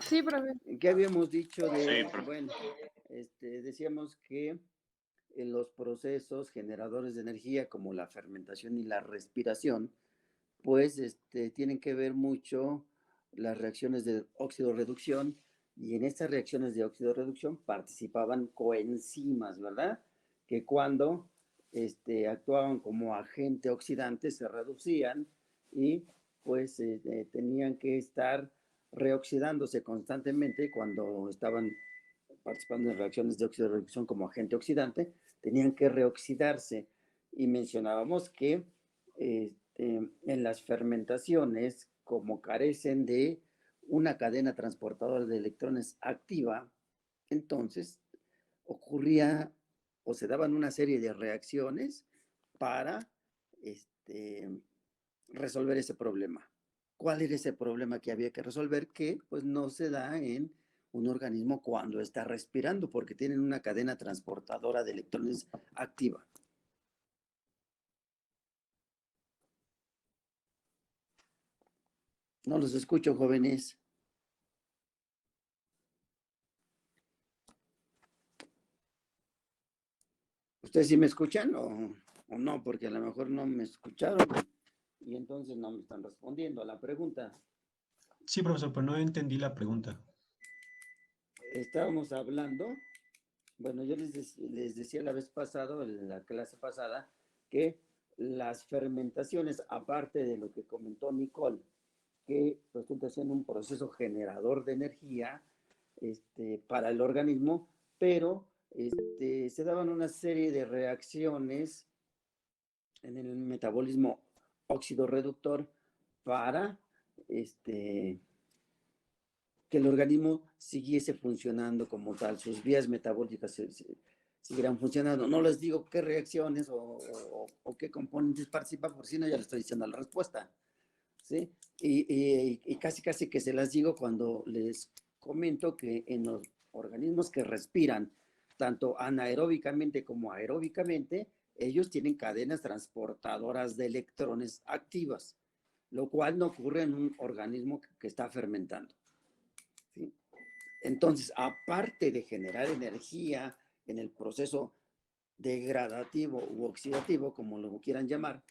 Sí, profe. ¿Qué habíamos dicho Sí, de, profe. bueno, decíamos que en los procesos generadores de energía como la fermentación y la respiración, pues tienen que ver mucho las reacciones de óxido-reducción, y en estas reacciones de óxido-reducción participaban coenzimas, ¿verdad? Que cuando actuaban como agente oxidante se reducían y pues tenían que estar reoxidándose constantemente cuando estaban participando en reacciones de óxido-reducción como agente oxidante, tenían que reoxidarse. Y mencionábamos que en las fermentaciones, como carecen de una cadena transportadora de electrones activa, entonces ocurría o se daban una serie de reacciones para resolver ese problema. ¿Cuál era ese problema que había que resolver? Que pues no se da en un organismo cuando está respirando, porque tienen una cadena transportadora de electrones activa. No los escucho, jóvenes. ¿Ustedes sí me escuchan o no? Porque a lo mejor no me escucharon y entonces no me están respondiendo a la pregunta. Sí, profesor, pero no entendí la pregunta. Estábamos hablando, bueno, yo les decía la vez pasada, en la clase pasada, que las fermentaciones, aparte de lo que comentó Nicole, que resulta siendo un proceso generador de energía para el organismo, pero se daban una serie de reacciones en el metabolismo óxido reductor para que el organismo siguiese funcionando como tal, sus vías metabólicas seguirán funcionando. No les digo qué reacciones o qué componentes participan, por si no ya les estoy diciendo la respuesta. ¿Sí? Y casi que se las digo cuando les comento que en los organismos que respiran, tanto anaeróbicamente como aeróbicamente, ellos tienen cadenas transportadoras de electrones activas, lo cual no ocurre en un organismo que está fermentando. ¿Sí? Entonces, aparte de generar energía en el proceso degradativo u oxidativo, como lo quieran llamar,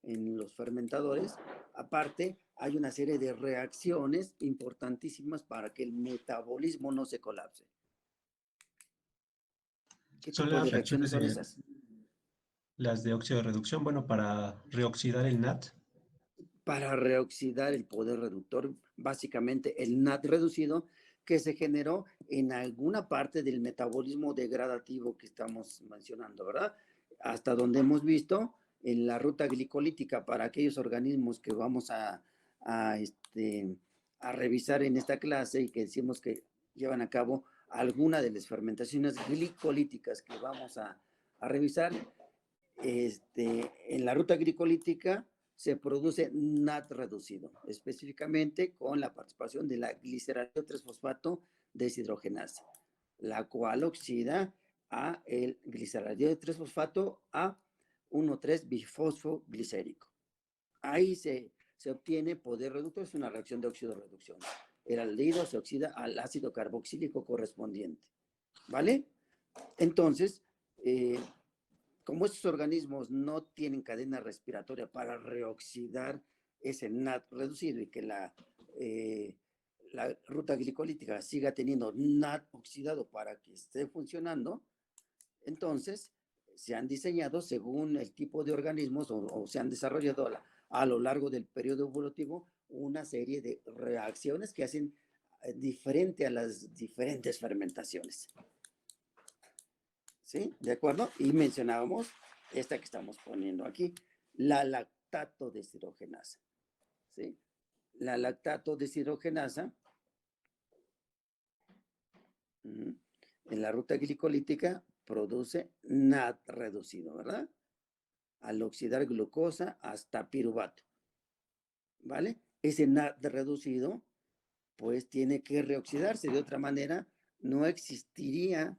en los fermentadores, aparte hay una serie de reacciones importantísimas para que el metabolismo no se colapse. ¿Qué Son tipo de las reacciones son reacciones esas? las de óxido de reducción, bueno, para reoxidar el NAT. Para reoxidar el poder reductor, básicamente el NAT reducido que se generó en alguna parte del metabolismo degradativo que estamos mencionando, ¿verdad? Hasta donde hemos visto en la ruta glicolítica para aquellos organismos que vamos a, a revisar en esta clase y que decimos que llevan a cabo alguna de las fermentaciones glicolíticas que vamos a revisar. En la ruta glicolítica se produce NAT reducido, específicamente con la participación de la gliceraldehido 3-fosfato deshidrogenasa, la cual oxida a el gliceraldehido 3-fosfato a 1,3-bifosfoglicérico. Ahí se obtiene poder reductor, es una reacción de óxido-reducción. El aldehído se oxida al ácido carboxílico correspondiente, ¿vale? Entonces, como estos organismos no tienen cadena respiratoria para reoxidar ese NAT reducido y que la ruta glicolítica siga teniendo NAT oxidado para que esté funcionando, entonces se han diseñado según el tipo de organismos o se han desarrollado a lo largo del periodo evolutivo una serie de reacciones que hacen diferente a las diferentes fermentaciones. ¿Sí? ¿De acuerdo? Y mencionábamos esta que estamos poniendo aquí, la lactato deshidrogenasa. ¿Sí? La lactato deshidrogenasa en la ruta glicolítica produce NAD reducido, ¿verdad? Al oxidar glucosa hasta piruvato. ¿Vale? Ese NAD reducido, pues tiene que reoxidarse. De otra manera, no existiría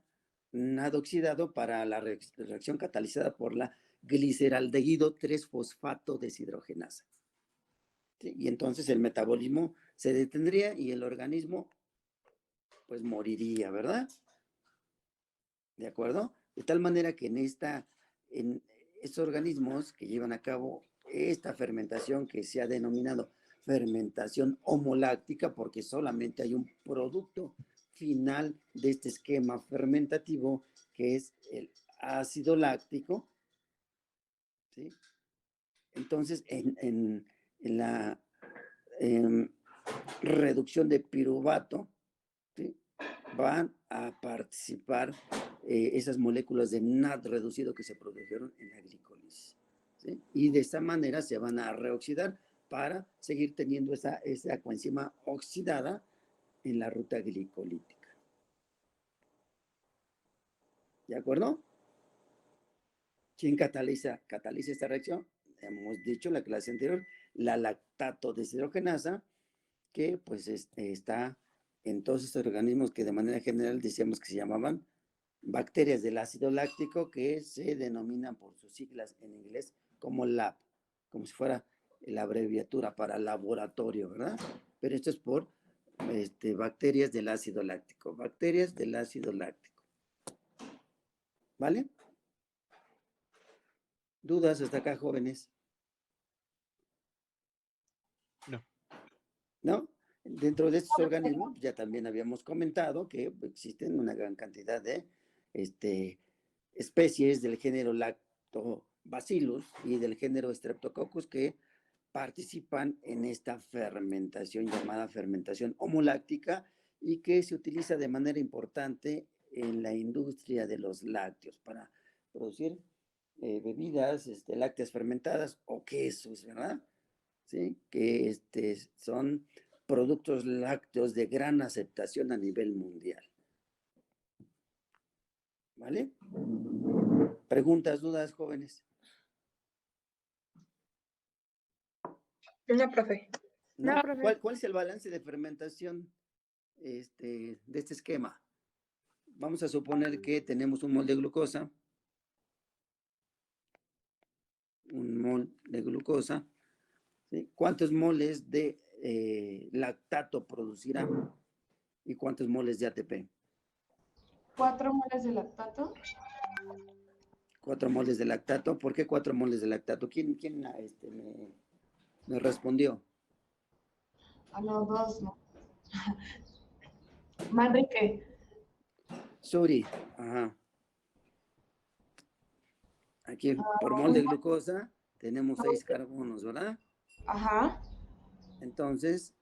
NAD oxidado para la reacción catalizada por la gliceraldehído 3-fosfato deshidrogenasa. ¿Sí? Y entonces el metabolismo se detendría y el organismo pues moriría, ¿verdad? ¿De acuerdo? De tal manera que en estos organismos que llevan a cabo esta fermentación que se ha denominado fermentación homoláctica, porque solamente hay un producto final de este esquema fermentativo, que es el ácido láctico, ¿sí? Entonces, en la em, reducción de piruvato, ¿sí? Van a participar esas moléculas de NAD reducido que se produjeron en la glicólisis, ¿sí? Y de esta manera se van a reoxidar para seguir teniendo esa coenzima oxidada en la ruta glicolítica. ¿De acuerdo? ¿Quién cataliza esta reacción? Hemos dicho en la clase anterior, la lactato deshidrogenasa, que pues está en todos estos organismos que de manera general decíamos que se llamaban bacterias del ácido láctico, que se denominan por sus siglas en inglés como LAB, como si fuera la abreviatura para laboratorio, ¿verdad? Pero esto es por bacterias del ácido láctico, bacterias del ácido láctico. ¿Vale? ¿Dudas hasta acá, jóvenes? No. ¿No? Dentro de estos organismos, ya también habíamos comentado que existen una gran cantidad de especies del género Lactobacillus y del género Streptococcus que participan en esta fermentación llamada fermentación homoláctica y que se utiliza de manera importante en la industria de los lácteos para producir bebidas lácteas fermentadas o quesos, ¿verdad? ¿Sí? Que son productos lácteos de gran aceptación a nivel mundial. ¿Vale? ¿Preguntas, dudas, jóvenes? No, profe. ¿No? No, profe. ¿Cuál es el balance de fermentación de este esquema? Vamos a suponer que tenemos un mol de glucosa, ¿sí? ¿Cuántos moles de lactato producirá y cuántos moles de ATP? 4 moles de lactato. 4 moles de lactato. ¿Por qué 4 moles de lactato? ¿Quién me respondió? A los dos, ¿no? Manrique. Suri, ajá. Aquí por mol de glucosa tenemos 6 carbonos, ¿verdad? Ajá. Entonces,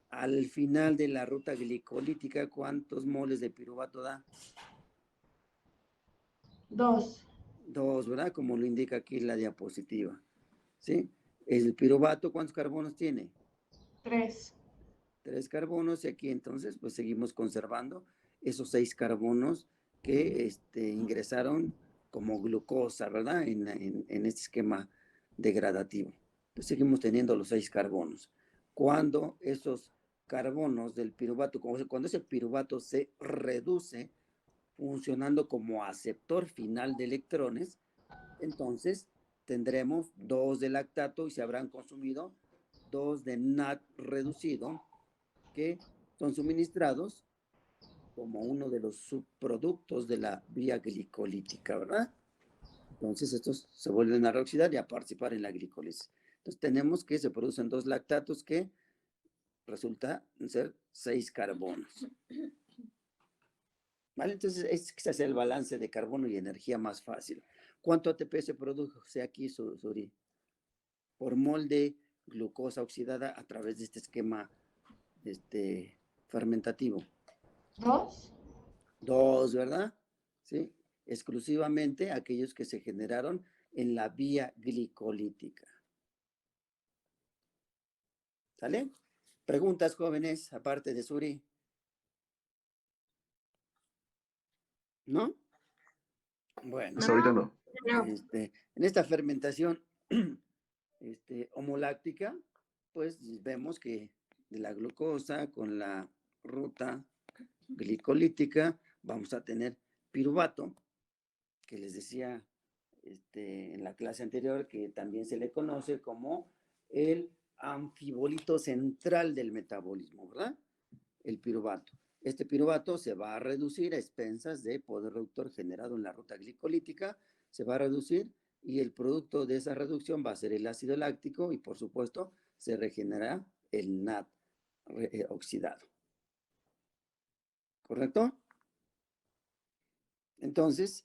al final de la ruta glicolítica, ¿cuántos moles de piruvato da? 2. 2, ¿verdad? Como lo indica aquí la diapositiva, ¿sí? El piruvato, ¿cuántos carbonos tiene? 3. 3 carbonos y aquí entonces pues seguimos conservando esos 6 carbonos que ingresaron como glucosa, ¿verdad? En este esquema degradativo. Entonces seguimos teniendo los 6 carbonos. Cuando esos carbonos del piruvato, cuando ese piruvato se reduce funcionando como aceptor final de electrones, entonces tendremos 2 de lactato y se habrán consumido 2 de NAD reducido que son suministrados como uno de los subproductos de la vía glicolítica, ¿verdad? Entonces estos se vuelven a reoxidar y a participar en la glicólisis. Entonces tenemos que se producen 2 lactatos que resulta ser 6 carbonos. ¿Vale? Entonces este es el balance de carbono y energía más fácil. ¿Cuánto ATP se produce aquí, Suri? Por mol de glucosa oxidada a través de este esquema fermentativo. 2. 2, ¿verdad? Sí, exclusivamente aquellos que se generaron en la vía glicolítica. ¿Sale? Preguntas, jóvenes, aparte de Suri. ¿No? Bueno, Hasta ahorita no. No. en esta fermentación homoláctica, pues vemos que de la glucosa con la ruta glicolítica vamos a tener piruvato, que les decía en la clase anterior, que también se le conoce como el anfibolito central del metabolismo, ¿verdad? el piruvato. Este piruvato se va a reducir a expensas de poder reductor generado en la ruta glicolítica, se va a reducir y el producto de esa reducción va a ser el ácido láctico y por supuesto se regenerará el NAD oxidado. ¿Correcto? Entonces,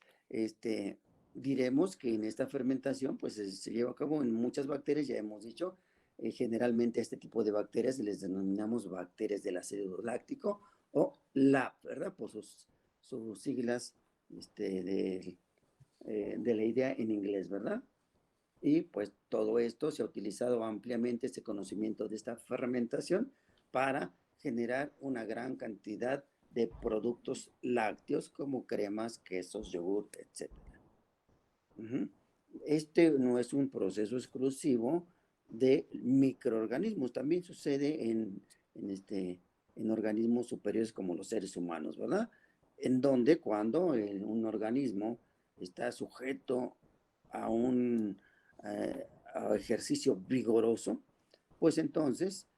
diremos que en esta fermentación pues se lleva a cabo en muchas bacterias, ya hemos dicho, generalmente este tipo de bacterias les denominamos bacterias del ácido láctico o LAP, ¿verdad? Por sus siglas de la idea en inglés, ¿verdad? Y pues todo esto se ha utilizado ampliamente, este conocimiento de esta fermentación para generar una gran cantidad de productos lácteos como cremas, quesos, yogur, etc. Este no es un proceso exclusivo de microorganismos, también sucede en organismos superiores como los seres humanos, ¿verdad? En donde cuando un organismo está sujeto a un a ejercicio vigoroso, pues entonces,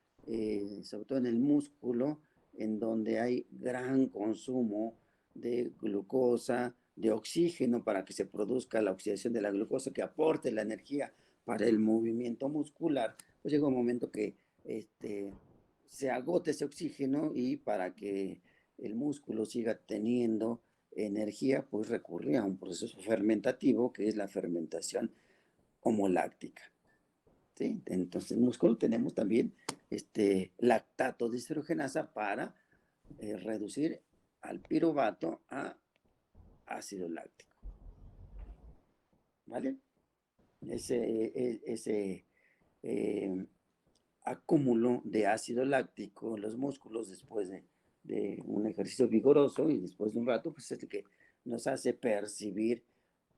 sobre todo en el músculo, en donde hay gran consumo de glucosa, de oxígeno para que se produzca la oxidación de la glucosa que aporte la energía para el movimiento muscular, pues llega un momento que se agote ese oxígeno y para que el músculo siga teniendo energía, pues recurre a un proceso fermentativo que es la fermentación homoláctica. ¿Sí? Entonces, en el músculo tenemos también lactato deshidrogenasa para reducir al piruvato a ácido láctico. ¿Vale? Ese acúmulo de ácido láctico en los músculos después de un ejercicio vigoroso y después de un rato, pues es el que nos hace percibir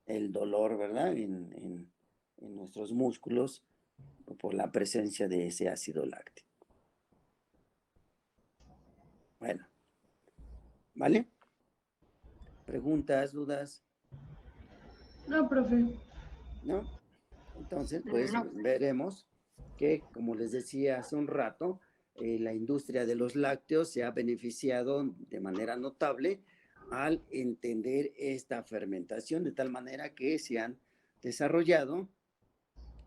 el dolor, ¿verdad? En nuestros músculos por la presencia de ese ácido láctico. Bueno, ¿vale? ¿Preguntas, dudas? No, profe. ¿No? Entonces, pues veremos que, como les decía hace un rato, la industria de los lácteos se ha beneficiado de manera notable al entender esta fermentación, de tal manera que se han desarrollado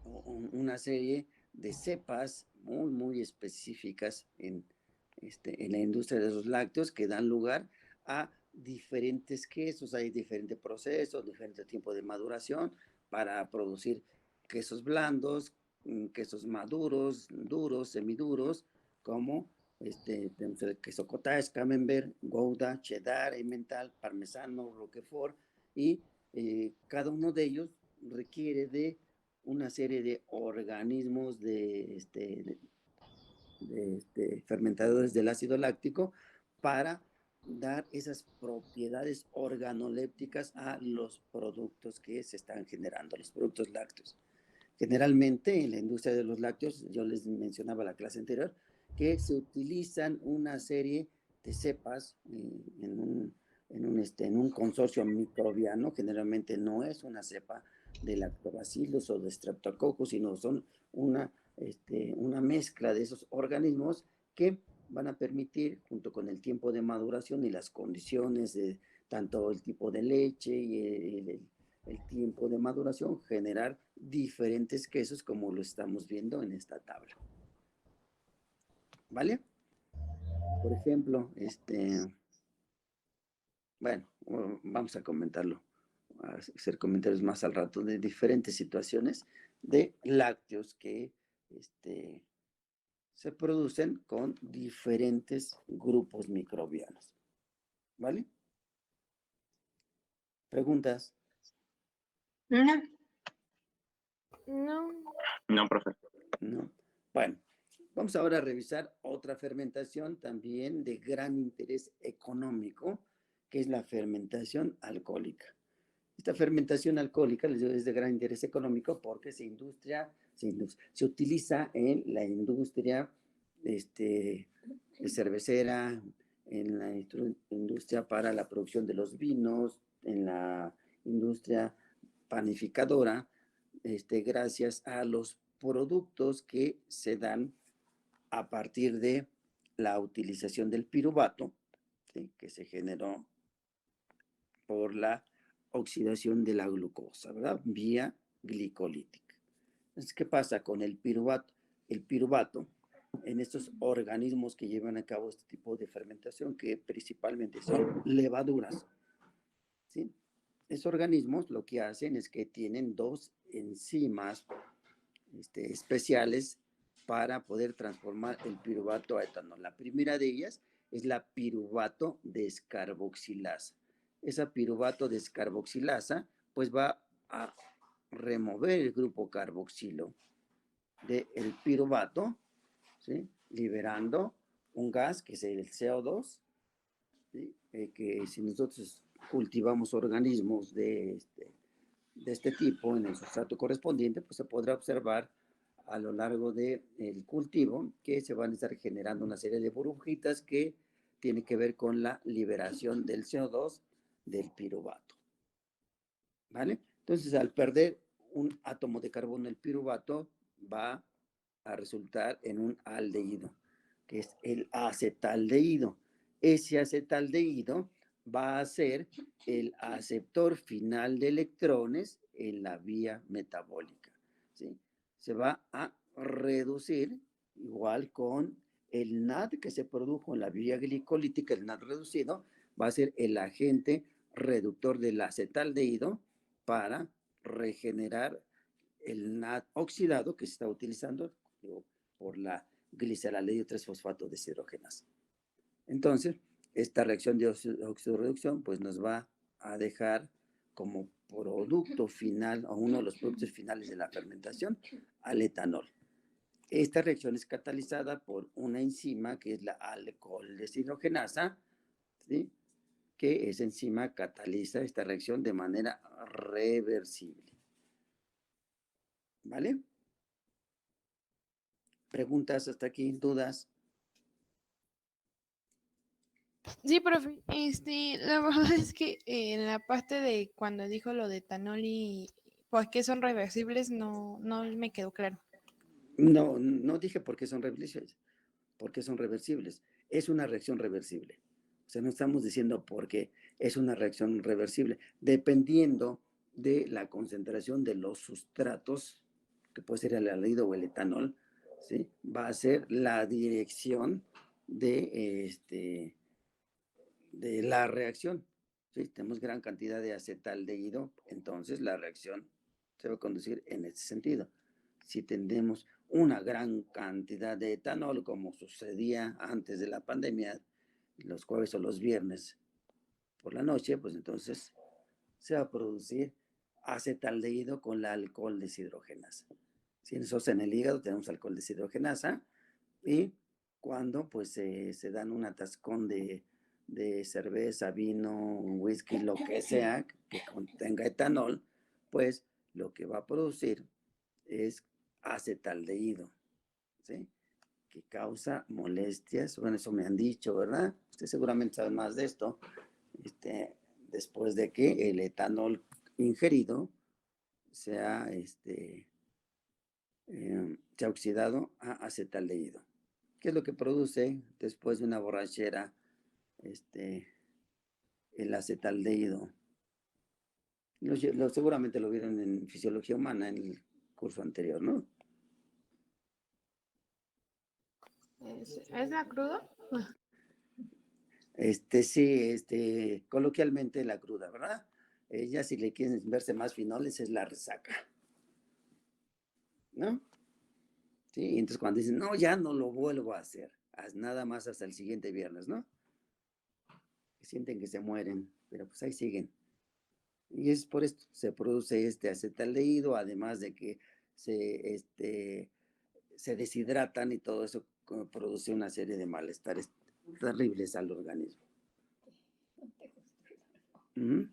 una serie de cepas muy, muy específicas en la industria de los lácteos que dan lugar a diferentes quesos. Hay diferentes procesos, diferentes tiempos de maduración para producir quesos blandos, quesos maduros, duros, semiduros, como tenemos el queso cottage, camembert, gouda, cheddar, emmental, parmesano, roquefort, y cada uno de ellos requiere de una serie de organismos de fermentadores del ácido láctico para dar esas propiedades organolépticas a los productos que se están generando, los productos lácteos. Generalmente en la industria de los lácteos, yo les mencionaba la clase anterior, que se utilizan una serie de cepas en un consorcio microbiano. Generalmente no es una cepa de lactobacillus o de streptococcus, sino son una mezcla de esos organismos que van a permitir, junto con el tiempo de maduración y las condiciones de tanto el tipo de leche y el tiempo de maduración, generar diferentes quesos como lo estamos viendo en esta tabla. ¿Vale? Por ejemplo, bueno, vamos a comentarlo, a hacer comentarios más al rato de diferentes situaciones de lácteos que se producen con diferentes grupos microbianos. ¿Vale? ¿Preguntas? No. No. No, profe. No. Bueno, vamos ahora a revisar otra fermentación también de gran interés económico, que es la fermentación alcohólica. Esta fermentación alcohólica, les digo, es de gran interés económico porque se utiliza en la industria cervecera, en la industria para la producción de los vinos, en la industria panificadora, gracias a los productos que se dan a partir de la utilización del piruvato, ¿sí? Que se generó por la oxidación de la glucosa, ¿verdad? Vía glicolítica. Entonces, ¿qué pasa con el piruvato? El piruvato, en estos organismos que llevan a cabo este tipo de fermentación, que principalmente son levaduras, ¿sí? Esos organismos lo que hacen es que tienen dos enzimas especiales para poder transformar el piruvato a etanol. La primera de ellas es la piruvato descarboxilasa. Esa piruvato descarboxilasa pues va a remover el grupo carboxilo del piruvato, ¿sí? Liberando un gas que es el CO2, ¿sí? Que si nosotros cultivamos organismos de este tipo en el sustrato correspondiente, pues se podrá observar a lo largo del cultivo que se van a estar generando una serie de burbujitas que tiene que ver con la liberación del CO2 del piruvato. ¿Vale? Entonces, al perder un átomo de carbono, el piruvato va a resultar en un aldehído, que es el acetaldehído. Ese acetaldehído va a ser el aceptor final de electrones en la vía metabólica, ¿sí? Se va a reducir igual con el NAD que se produjo en la vía glicolítica, el NAD reducido, va a ser el agente reductor del acetaldehído para regenerar el NAD oxidado que se está utilizando por la gliceraldehído 3-fosfato deshidrogenasa. Entonces, esta reacción de oxidorreducción pues nos va a dejar como producto final o uno de los productos finales de la fermentación al etanol. Esta reacción es catalizada por una enzima que es la alcohol deshidrogenasa, ¿sí? Que esa enzima cataliza esta reacción de manera reversible. ¿Vale? ¿Preguntas hasta aquí? ¿Dudas? Sí, profe, la verdad es que en la parte de cuando dijo lo de etanol y pues que son reversibles, no me quedó claro. No, no dije por qué son reversibles, porque son reversibles. Es una reacción reversible. O sea, no estamos diciendo por qué es una reacción reversible, dependiendo de la concentración de los sustratos, que puede ser el aldehído o el etanol, ¿sí? Va a ser la dirección de la reacción. ¿Sí? Tenemos gran cantidad de acetaldehído, entonces la reacción se va a conducir en ese sentido. Si tenemos una gran cantidad de etanol, como sucedía antes de la pandemia, los jueves o los viernes por la noche, pues entonces se va a producir acetaldehído con la alcohol deshidrogenasa. Si nosotros en el hígado tenemos alcohol deshidrogenasa y cuando pues se dan un atascón de cerveza, vino, whisky, lo que sea que contenga etanol, pues lo que va a producir es acetaldehído, ¿sí? Que causa molestias. Bueno, eso me han dicho, ¿verdad? Usted seguramente sabe más de esto. Después de que el etanol ingerido se ha oxidado a acetaldehído. ¿Qué es lo que produce después de una borrachera el acetaldehído? Seguramente lo vieron en fisiología humana en el curso anterior, ¿no? ¿Es la cruda? Sí, coloquialmente la cruda, ¿verdad? Ya si le quieren verse más finoles es la resaca, ¿no? Sí, y entonces cuando dicen, no, ya no lo vuelvo a hacer, nada más hasta el siguiente viernes, ¿no? Sienten que se mueren, pero pues ahí siguen. Y es por esto, se produce este acetaldehído, además de que se deshidratan y todo eso produce una serie de malestares terribles al organismo. ¿Mm?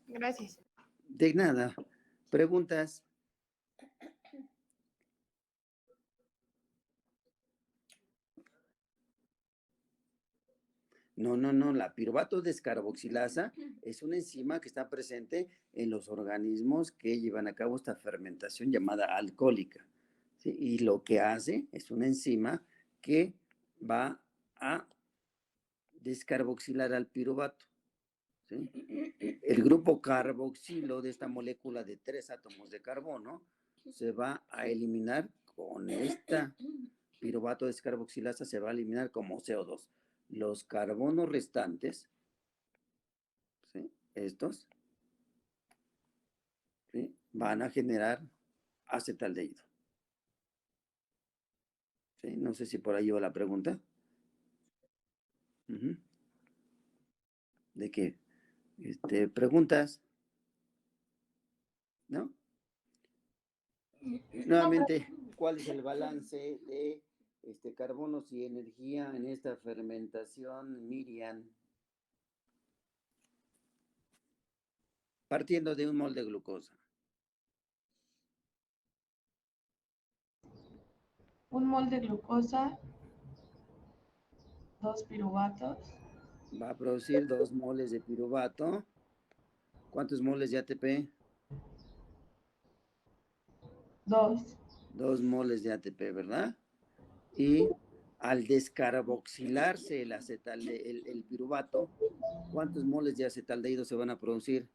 Gracias. De nada. ¿Preguntas? No, la piruvato descarboxilasa es una enzima que está presente en los organismos que llevan a cabo esta fermentación llamada alcohólica, ¿sí? Y lo que hace es una enzima que va a descarboxilar al piruvato, ¿sí? El grupo carboxilo de esta molécula de 3 átomos de carbono se va a eliminar con esta piruvato descarboxilasa, se va a eliminar como CO2. Los carbonos restantes, ¿sí? Estos, ¿sí? Van a generar acetaldehído. ¿Sí? No sé si por ahí va la pregunta. Uh-huh. ¿De qué? ¿Preguntas? ¿No? Nuevamente, ¿cuál es el balance de carbonos y energía en esta fermentación, Miriam? Partiendo de un mol de glucosa. Un mol de glucosa, 2 piruvatos, Va a producir 2 moles de piruvato. ¿Cuántos moles de ATP? 2. 2 moles de ATP, ¿verdad? Y al descarboxilarse el piruvato, ¿cuántos moles de acetaldehído se van a producir?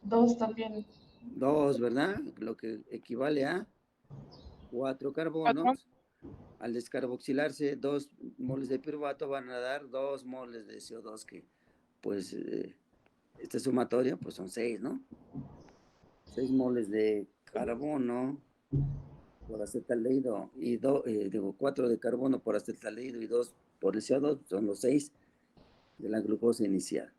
2 también. 2, ¿verdad? Lo que equivale a 4 carbonos. Al descarboxilarse 2 moles de piruvato van a dar 2 moles de CO2 que, pues, esta sumatoria, pues son 6, ¿no? 6 moles de carbono por acetaldehído y 4 de carbono por acetaldehído y 2 por el CO2, son los 6 de la glucosa inicial.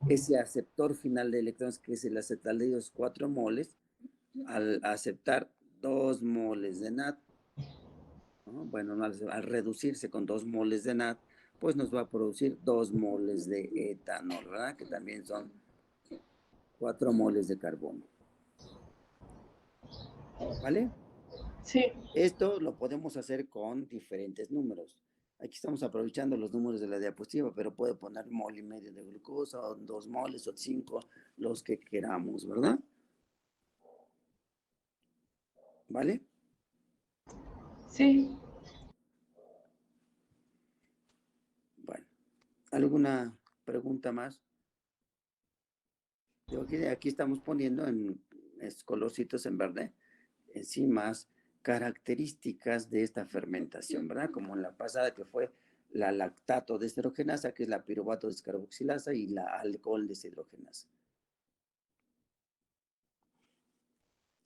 Ese aceptor final de electrones, que es el acetaldehído, es 4 moles, al aceptar 2 moles de NAD, ¿no? Bueno, al reducirse con 2 moles de NAD, pues nos va a producir 2 moles de etanol, ¿verdad? Que también son 4 moles de carbono. ¿Vale? Sí. Esto lo podemos hacer con diferentes números. Aquí estamos aprovechando los números de la diapositiva, pero puede poner mol y medio de glucosa, o 2 moles, o 5, los que queramos, ¿verdad? ¿Vale? Sí. Bueno, ¿alguna pregunta más? Aquí estamos poniendo en colorcitos en verde, enzimas, características de esta fermentación, ¿verdad? Como en la pasada, que fue la lactato deshidrogenasa, que es la piruvato descarboxilasa, y la alcohol deshidrogenasa.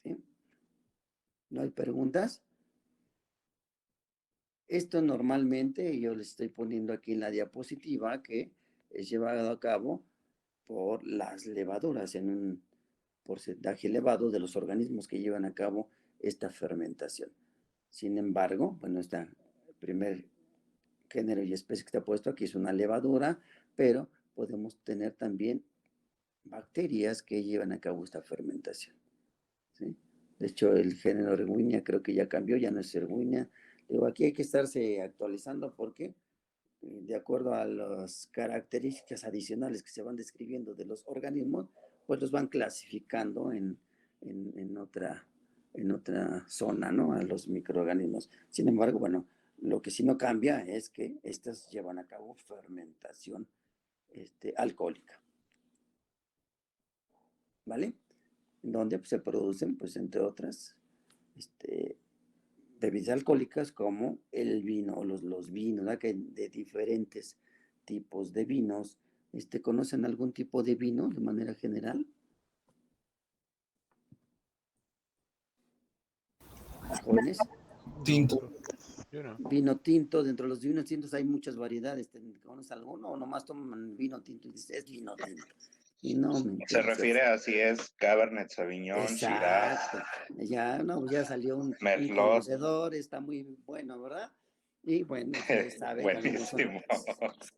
¿Sí? ¿No hay preguntas? Esto normalmente yo les estoy poniendo aquí en la diapositiva, que es llevado a cabo por las levaduras, en un porcentaje elevado de los organismos que llevan a cabo esta fermentación. Sin embargo, bueno, el primer género y especie que está puesto aquí es una levadura, pero podemos tener también bacterias que llevan a cabo esta fermentación, ¿sí? De hecho, el género Erwinia creo que ya cambió, ya no es Erwinia. Digo, aquí hay que estarse actualizando porque de acuerdo a las características adicionales que se van describiendo de los organismos, pues los van clasificando en otra zona, ¿no? A los microorganismos. Sin embargo, bueno, lo que sí no cambia es que estas llevan a cabo fermentación alcohólica, ¿vale? Donde pues, se producen, pues entre otras, bebidas alcohólicas como el vino o los vinos, ¿verdad? Que hay de diferentes tipos de vinos. ¿Conocen algún tipo de vino de manera general? ¿Jóvenes? Tinto. Yo no. Vino tinto, dentro de los vinos tintos hay muchas variedades. ¿Conoces alguno o nomás toman vino tinto y dices, es vino tinto? Y no, Se refiere a si es Cabernet Sauvignon, Shiraz, exacto. Ya salió un Merlot. conocedor, está muy bueno, ¿verdad? Y bueno, ustedes saben que Buenísimo.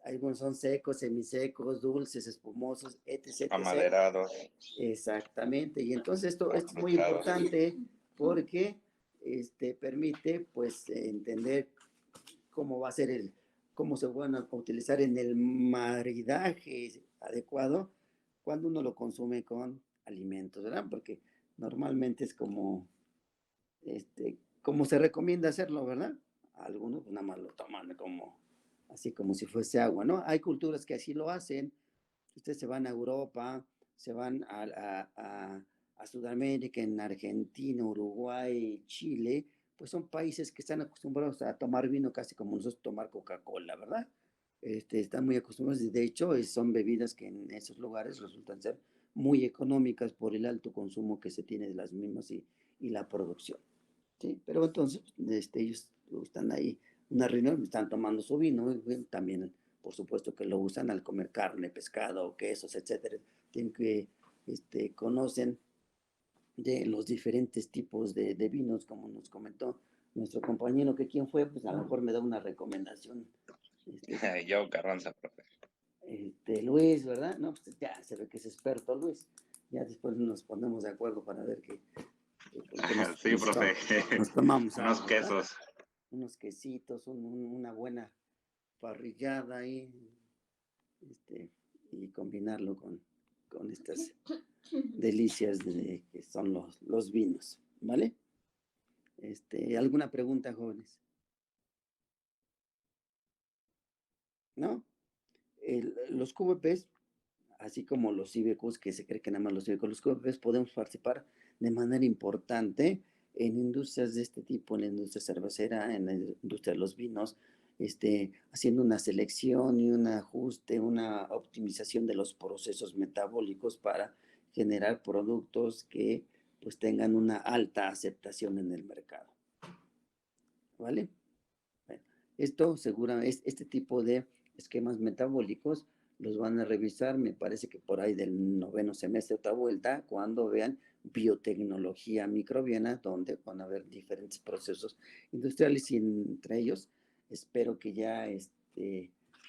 algunos son secos, semisecos, dulces, espumosos, etc. Amaderados. Exactamente. Y entonces esto es muy Afrutados. importante porque permite pues entender cómo va a ser cómo se van a utilizar en el maridaje adecuado cuando uno lo consume con alimentos, ¿verdad? Porque normalmente es como se recomienda hacerlo, ¿verdad? Algunos pues, nada más lo toman así como si fuese agua, ¿no? Hay culturas que así lo hacen. Ustedes se van a Europa, se van a Sudamérica, en Argentina, Uruguay, Chile, pues son países que están acostumbrados a tomar vino casi como nosotros tomar Coca-Cola, ¿verdad? Están muy acostumbrados y de hecho son bebidas que en esos lugares resultan ser muy económicas por el alto consumo que se tiene de las mismas y la producción, ¿sí? Pero entonces ellos están ahí, una reunión, están tomando su vino, y bueno, también por supuesto que lo usan al comer carne, pescado, quesos, etcétera. Tienen que, conocen de los diferentes tipos de vinos, como nos comentó nuestro compañero, que quién fue, pues a lo mejor me da una recomendación. Yo Carranza, profe. Luis, ¿verdad? No, pues ya se ve que es experto Luis. Ya después nos ponemos de acuerdo para ver porque Sí, profe. nos tomamos Unos algo, ¿verdad? quesos. Unos quesitos, una buena parrillada ahí, y combinarlo con estas delicias que son los vinos, ¿vale? ¿Alguna pregunta, jóvenes? ¿No? Los QVPs, así como los IBQs, que se cree que nada más los IBQs, los QVPs podemos participar de manera importante en industrias de este tipo, en la industria cervecera, en la industria de los vinos, haciendo una selección y un ajuste, una optimización de los procesos metabólicos para generar productos que pues tengan una alta aceptación en el mercado. ¿Vale? Bueno, esto seguramente, este tipo de esquemas metabólicos los van a revisar, me parece que por ahí del noveno semestre, otra vuelta, cuando vean biotecnología microbiana, donde van a haber diferentes procesos industriales y entre ellos espero que ya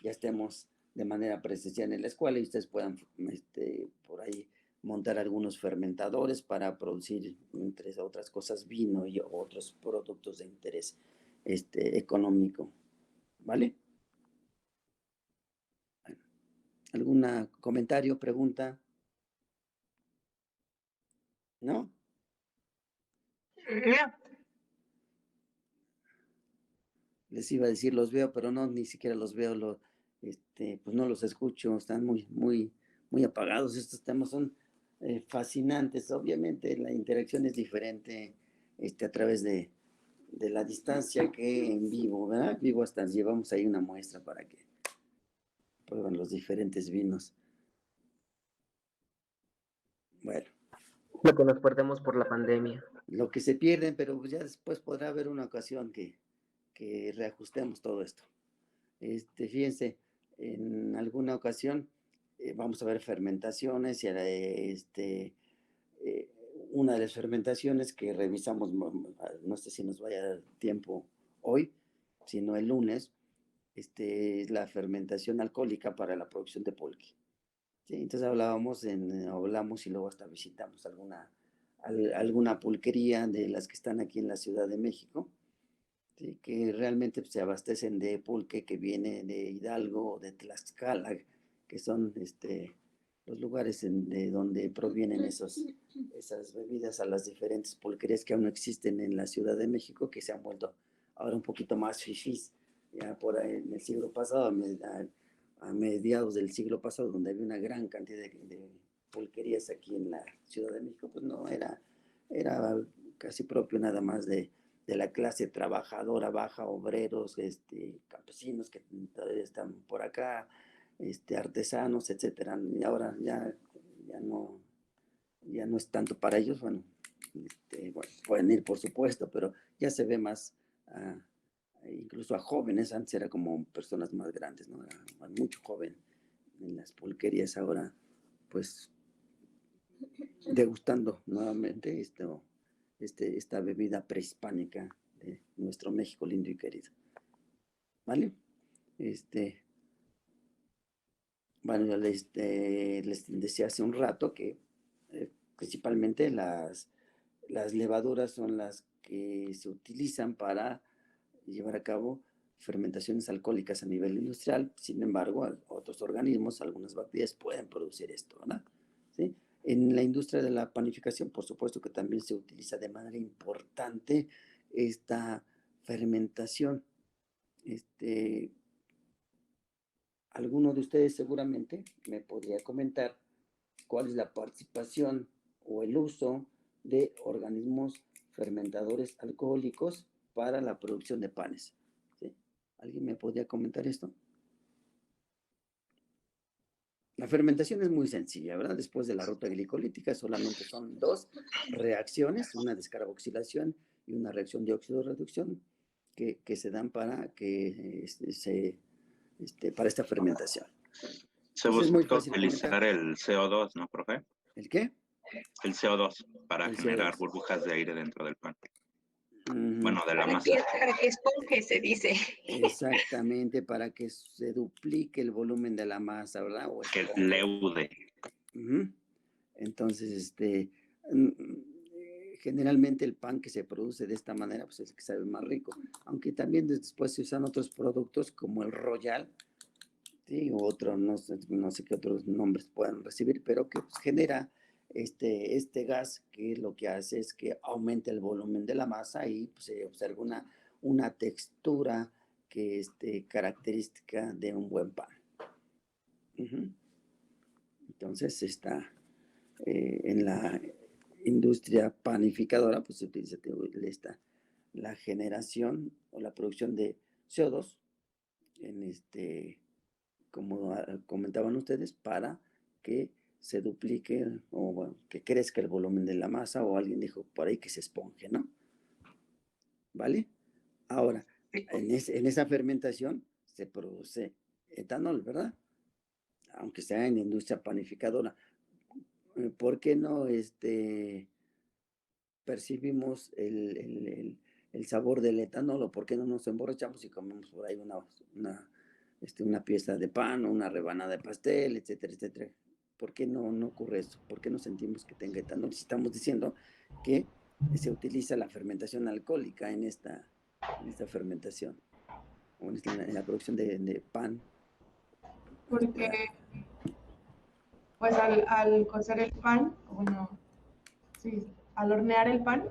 estemos de manera presencial en la escuela y ustedes puedan por ahí montar algunos fermentadores para producir, entre otras cosas, vino y otros productos de interés económico. ¿Vale? Bueno, ¿algún comentario, pregunta? ¿No? Les iba a decir, los veo, pero no, ni siquiera los veo, pues no los escucho, están muy, muy, muy apagados. Estos temas son fascinantes. Obviamente la interacción es diferente a través de la distancia que en vivo, ¿verdad? Vivo hasta llevamos ahí una muestra para que prueben los diferentes vinos. Bueno. Lo que nos perdemos por la pandemia. Lo que se pierden, pero ya después podrá haber una ocasión que reajustemos todo esto. Fíjense, en alguna ocasión vamos a ver fermentaciones y una de las fermentaciones que revisamos, no sé si nos vaya a dar tiempo hoy, sino el lunes, es la fermentación alcohólica para la producción de pulque. ¿Sí? Entonces hablamos y luego hasta visitamos alguna pulquería de las que están aquí en la Ciudad de México, ¿sí? Que realmente se abastecen de pulque que viene de Hidalgo o de Tlaxcala, que son los lugares de donde provienen esas bebidas a las diferentes pulquerías que aún existen en la Ciudad de México, que se han vuelto ahora un poquito más fifís, ya por ahí en el siglo pasado, a mediados del siglo pasado, donde había una gran cantidad de pulquerías aquí en la Ciudad de México, pues no, era casi propio nada más de la clase trabajadora baja, obreros, campesinos que todavía están por acá, artesanos, etcétera. Y ahora ya no es tanto para ellos, bueno, pueden ir por supuesto, pero ya se ve más, incluso a jóvenes, antes era como personas más grandes, ¿no? Era mucho joven en las pulquerías, ahora pues degustando nuevamente esta bebida prehispánica de nuestro México lindo y querido. ¿Vale? Bueno, yo les decía hace un rato que principalmente las levaduras son las que se utilizan para llevar a cabo fermentaciones alcohólicas a nivel industrial. Sin embargo, otros organismos, algunas bacterias pueden producir esto, ¿verdad? ¿sí? En la industria de la panificación, por supuesto que también se utiliza de manera importante esta fermentación. Alguno de ustedes seguramente me podría comentar cuál es la participación o el uso de organismos fermentadores alcohólicos para la producción de panes. ¿Sí? ¿Alguien me podría comentar esto? La fermentación es muy sencilla, ¿verdad? Después de la ruta glicolítica solamente son dos reacciones, una descarboxilación y una reacción de óxido-reducción que se dan para que para esta fermentación. Se Entonces es muy busca fácil comentar. utilizar el CO2, ¿no, profe? ¿El qué? El CO2 para El generar CO2. burbujas de aire dentro del pan. Ujú. Bueno, de la Para masa. que esponje, se dice. Exactamente, para que se duplique el volumen de la masa, ¿verdad? O Que esponje. leude. Ujú. Entonces, mm, generalmente el pan que se produce de esta manera, pues es el que sabe más rico. Aunque también después se usan otros productos como el Royal, ¿sí? O otro, no sé qué otros nombres puedan recibir, pero que pues, genera este gas que lo que hace es que aumenta el volumen de la masa y pues, se observa una textura que es característica de un buen pan. Ujú. Entonces está en la industria panificadora, pues se utiliza la generación o la producción de CO2 en como comentaban ustedes, para que se duplique o bueno, que crezca el volumen de la masa, o alguien dijo por ahí que se esponje, ¿no? ¿Vale? Ahora, en esa fermentación se produce etanol, ¿verdad? Aunque sea en la industria panificadora. ¿Por qué no percibimos el sabor del etanol, o por qué no nos emborrachamos y comemos por ahí una pieza de pan o una rebanada de pastel, etcétera, etcétera? ¿Por qué no ocurre eso? ¿Por qué no sentimos que tenga etanol? Si estamos diciendo que se utiliza la fermentación alcohólica en esta fermentación, o en la producción de pan. Porque pues al cocer el pan, bueno, sí, al hornear el pan,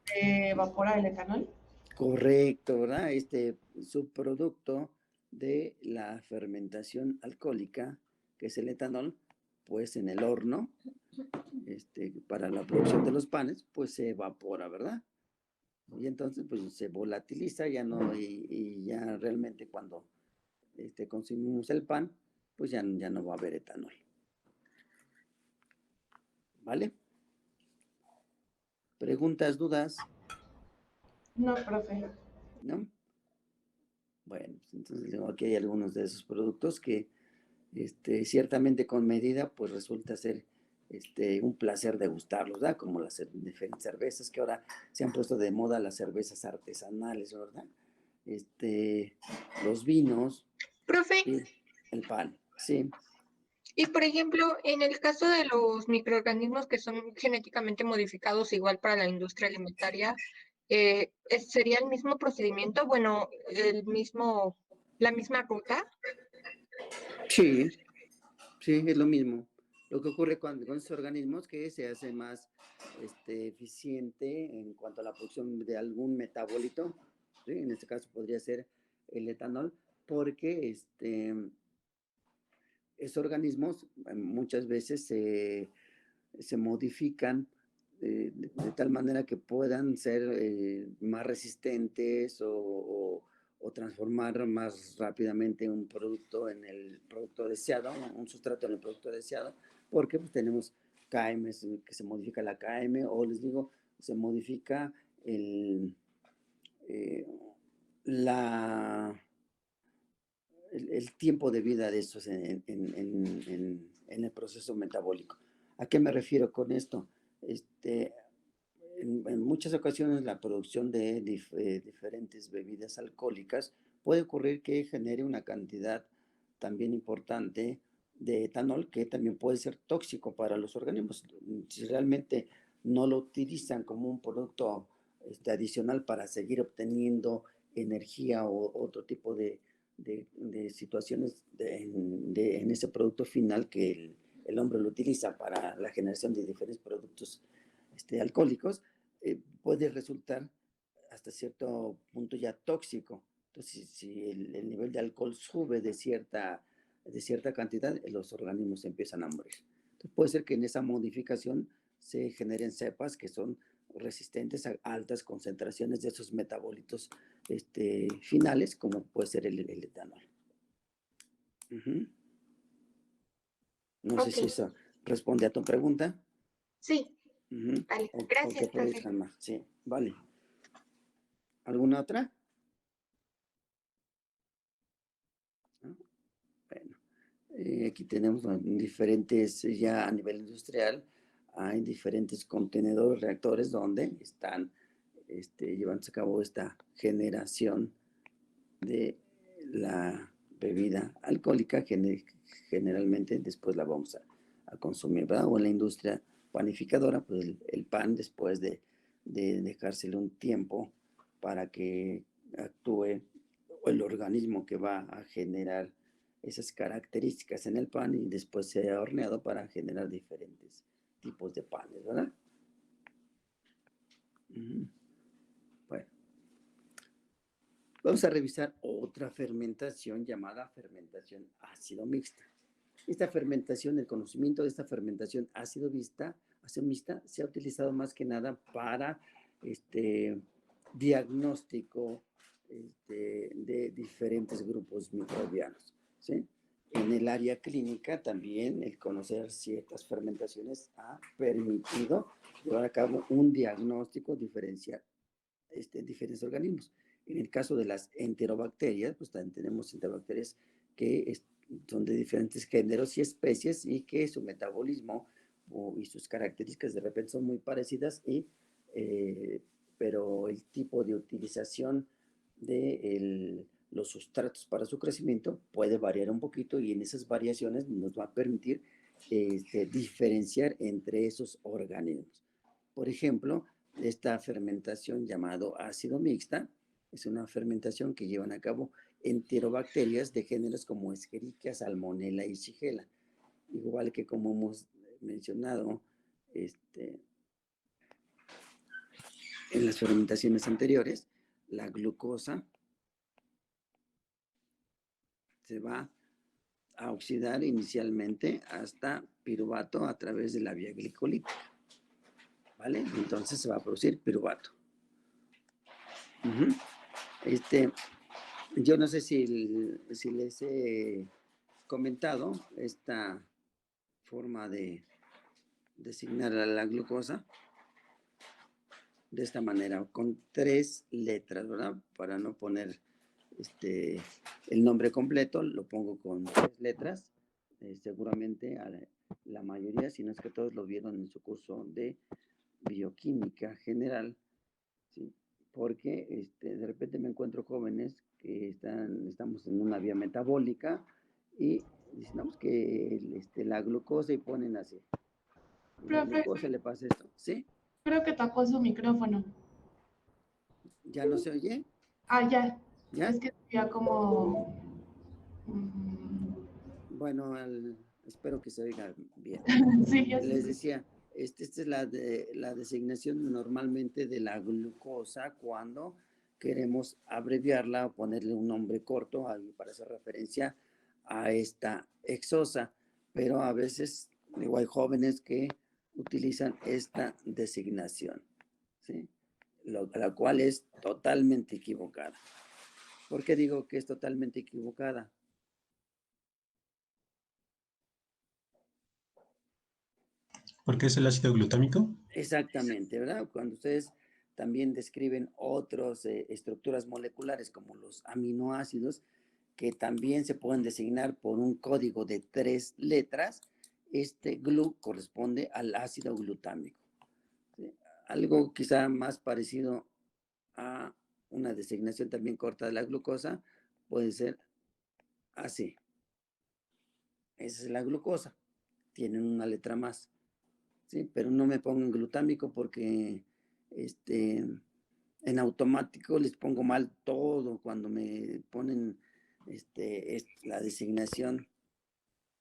se evapora el etanol. Correcto, ¿verdad? Este subproducto de la fermentación alcohólica, que es el etanol, pues en el horno, para la producción de los panes, pues se evapora, ¿verdad? Y entonces, pues se volatiliza, ya no, y ya realmente cuando consumimos el pan, pues ya no va a haber etanol. ¿Vale? ¿Preguntas, dudas? No, profe. ¿No? Bueno, pues entonces aquí hay algunos de esos productos que ciertamente con medida, pues resulta ser un placer degustarlos, ¿verdad? Como las diferentes cervezas que ahora se han puesto de moda, las cervezas artesanales, ¿verdad? Los vinos Profe, y el pan, sí. y por ejemplo, en el caso de los microorganismos que son genéticamente modificados igual para la industria alimentaria, ¿sería el mismo procedimiento? Bueno, la misma ruta. Sí, sí, es lo mismo. Lo que ocurre con estos organismos, que se hace más eficiente en cuanto a la producción de algún metabolito, ¿sí? En este caso podría ser el etanol, porque esos organismos muchas veces se modifican de tal manera que puedan ser más resistentes o transformar más rápidamente un producto en el producto deseado, un sustrato en el producto deseado, porque pues tenemos KMs, que se modifica la KM, o les digo, se modifica el, la, el tiempo de vida de estos en el proceso metabólico. ¿A qué me refiero con esto? En muchas ocasiones la producción de diferentes bebidas alcohólicas puede ocurrir que genere una cantidad también importante de etanol, que también puede ser tóxico para los organismos. Si realmente no lo utilizan como un producto adicional para seguir obteniendo energía o otro tipo de situaciones en ese producto final el hombre lo utiliza para la generación de diferentes productos alcohólicos, puede resultar hasta cierto punto ya tóxico. Entonces, si el nivel de alcohol sube de cierta cantidad, los organismos empiezan a morir. Entonces, puede ser que en esa modificación se generen cepas que son resistentes a altas concentraciones de esos metabolitos finales, como puede ser el etanol. No sé si eso responde a tu pregunta. Sí. Vale. Gracias, profe. Sí, vale. ¿Alguna otra? ¿No? Bueno, aquí tenemos diferentes, ya a nivel industrial, hay diferentes contenedores, reactores donde están llevándose a cabo esta generación de la bebida alcohólica, que generalmente después la vamos a consumir, ¿verdad? O en la industria panificadora, pues el pan, después de dejárselo un tiempo para que actúe el organismo que va a generar esas características en el pan, y después se ha horneado para generar diferentes tipos de panes, ¿verdad? Bueno, vamos a revisar otra fermentación llamada fermentación ácido mixta. Esta fermentación, el conocimiento de esta fermentación ácido mixta se ha utilizado más que nada para diagnóstico de diferentes grupos microbianos, ¿sí? En el área clínica también el conocer ciertas fermentaciones ha permitido llevar a cabo un diagnóstico diferencial diferentes organismos. En el caso de las enterobacterias, pues también tenemos enterobacterias que son de diferentes géneros y especies, y que su metabolismo y sus características de repente son muy parecidas, pero el tipo de utilización de los sustratos para su crecimiento puede variar un poquito, y en esas variaciones nos va a permitir diferenciar entre esos organismos. Por ejemplo, esta fermentación llamado ácido mixta es una fermentación que llevan a cabo enterobacterias de géneros como Escherichia, Salmonella y Shigella. Igual que como hemos mencionado en las fermentaciones anteriores, la glucosa se va a oxidar inicialmente hasta piruvato a través de la vía glicolítica, ¿vale? Entonces se va a producir piruvato. Yo no sé si les he comentado esta forma de designar a la glucosa de esta manera, con 3 letras, ¿verdad? Para no poner el nombre completo, lo pongo con 3 letras. Seguramente a la mayoría, si no es que todos lo vieron en su curso de bioquímica general, ¿sí? Porque de repente me encuentro jóvenes que estamos en una vía metabólica y dicen, no, pues que la glucosa, y ponen así. La Profe, glucosa le pasa esto, ¿sí? creo que tapó su micrófono. ¿Ya no se oye? Ah, ya. ¿Ya? Es que ya como... Bueno, espero que se oiga bien. sí, ya Les sé. decía, esta es la designación normalmente de la glucosa cuando queremos abreviarla o ponerle un nombre corto para hacer referencia a esta hexosa, pero a veces digo, hay jóvenes que utilizan esta designación, ¿sí? La cual es totalmente equivocada. ¿Por qué digo que es totalmente equivocada? ¿Por qué es el ácido glutámico? Exactamente, ¿verdad? Cuando ustedes también describen otras estructuras moleculares como los aminoácidos, que también se pueden designar por un código de 3 letras, GLU corresponde al ácido glutámico, ¿sí? Algo quizá más parecido a una designación también corta de la glucosa puede ser así. Esa es la glucosa, tienen una letra más, ¿sí? Pero no me pongan glutámico porque en automático les pongo mal todo cuando me ponen la designación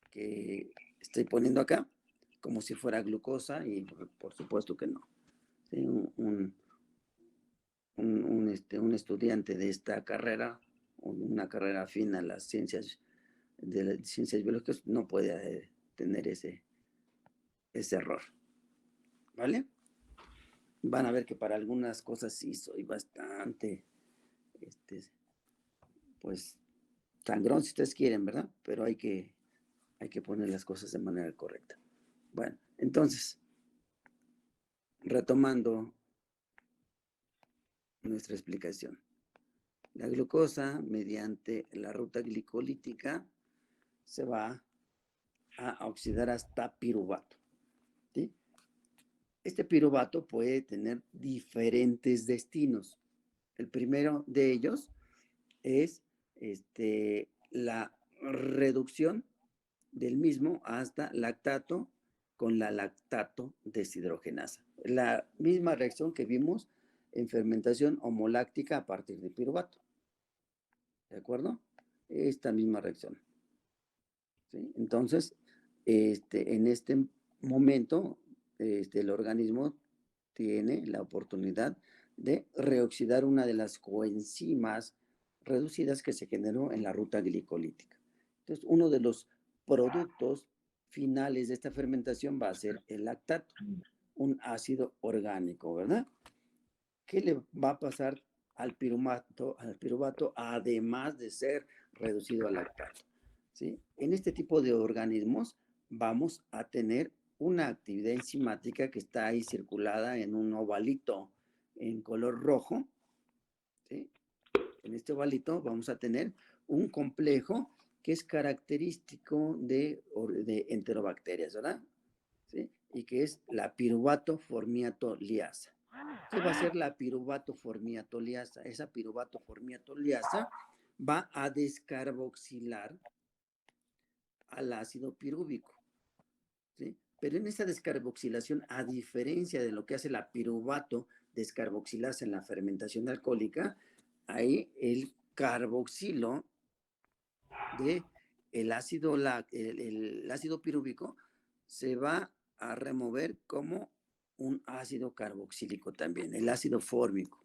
que estoy poniendo acá como si fuera glucosa y por supuesto que no. ¿Sí? Un estudiante de esta carrera, una carrera afín a las ciencias biológicas, no puede tener ese error. ¿Vale? Van a ver que para algunas cosas sí soy bastante, pues, sangrón si ustedes quieren, ¿verdad? Pero hay que poner las cosas de manera correcta. Bueno, entonces, retomando nuestra explicación. La glucosa, mediante la ruta glicolítica, se va a oxidar hasta piruvato. ¿Sí? Este piruvato puede tener diferentes destinos. El primero de ellos es la reducción del mismo hasta lactato con la lactato deshidrogenasa. La misma reacción que vimos en fermentación homoláctica a partir de piruvato. ¿De acuerdo? Esta misma reacción. ¿Sí? Entonces, en este momento, el organismo tiene la oportunidad de reoxidar una de las coenzimas reducidas que se generó en la ruta glicolítica. Entonces, uno de los productos finales de esta fermentación va a ser el lactato, un ácido orgánico, ¿verdad? ¿Qué le va a pasar al piruvato, además de ser reducido a lactato? ¿Sí? En este tipo de organismos vamos a tener una actividad enzimática que está ahí circulada en un ovalito en color rojo. ¿Sí? En este ovalito vamos a tener un complejo que es característico de enterobacterias, ¿verdad? ¿Sí? Y que es la piruvato formiato liasa. ¿Qué va a ser la piruvato formiato liasa? Esa piruvato formiato liasa va a descarboxilar al ácido pirúvico, ¿sí? Pero en esa descarboxilación, a diferencia de lo que hace la piruvato descarboxilasa en la fermentación alcohólica, ahí el carboxilo de el ácido pirúvico se va a remover como un ácido carboxílico también, el ácido fórmico,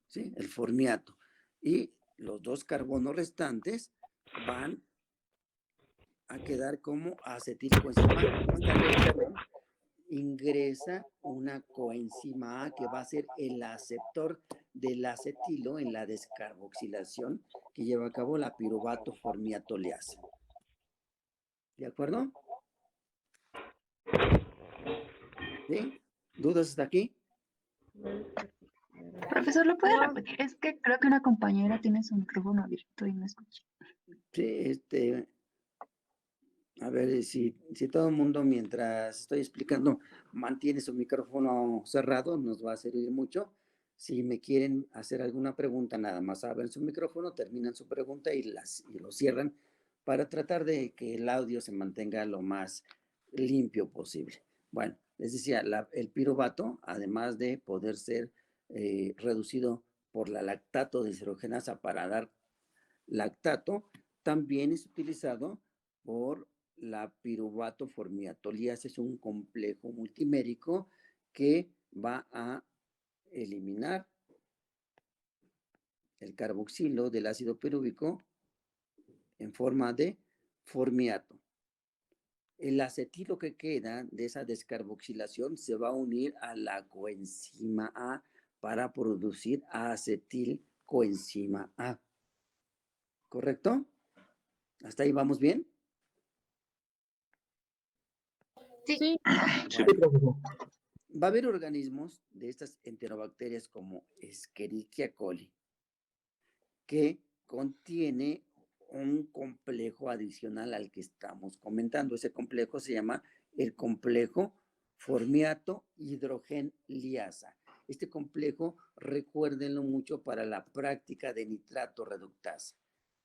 ¿sí? El formiato. Y los dos carbonos restantes van a quedar como acetilcoenzima. Cuando ingresa una coenzima A que va a ser el aceptor del acetilo en la descarboxilación que lleva a cabo la piruvato formiato liasa. ¿De acuerdo? ¿Sí? ¿Dudas hasta aquí? Profesor, ¿lo puede No, repetir? Es que creo que una compañera tiene su micrófono abierto y no escucha. Sí, a ver, si todo el mundo mientras estoy explicando mantiene su micrófono cerrado, nos va a servir mucho. Si me quieren hacer alguna pregunta, nada más abren su micrófono, terminan su pregunta y lo cierran para tratar de que el audio se mantenga lo más limpio posible. Bueno, les decía, el piruvato, además de poder ser reducido por la lactato deshidrogenasa para dar lactato, también es utilizado por la piruvato formiato liasa. Es un complejo multimérico que va a eliminar el carboxilo del ácido pirúvico en forma de formiato. El acetilo que queda de esa descarboxilación se va a unir a la coenzima A para producir acetilcoenzima A. ¿Correcto? ¿Hasta ahí vamos bien? Sí. Bueno, va a haber organismos de estas enterobacterias como Escherichia coli que contiene un complejo adicional al que estamos comentando. Ese complejo se llama el complejo formiato hidrogen liasa. Este complejo, recuérdenlo mucho para la práctica de nitrato reductasa.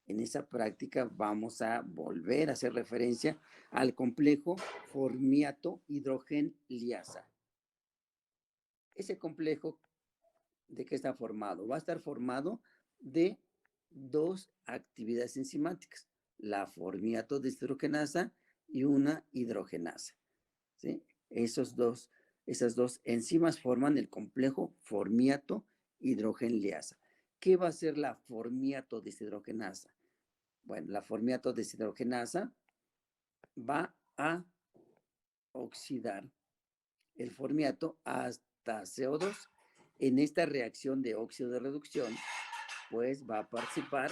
En esa práctica vamos a volver a hacer referencia al complejo formiato hidrogen liasa. Ese complejo, ¿de qué está formado? Va a estar formado de dos actividades enzimáticas, la formiato deshidrogenasa y una hidrogenasa, ¿sí? Esas dos enzimas forman el complejo formiato hidrogenliasa. ¿Qué va a ser la formiato deshidrogenasa? Bueno, la formiato deshidrogenasa va a oxidar el formiato hasta CO2. En esta reacción de óxido de reducción, pues va a participar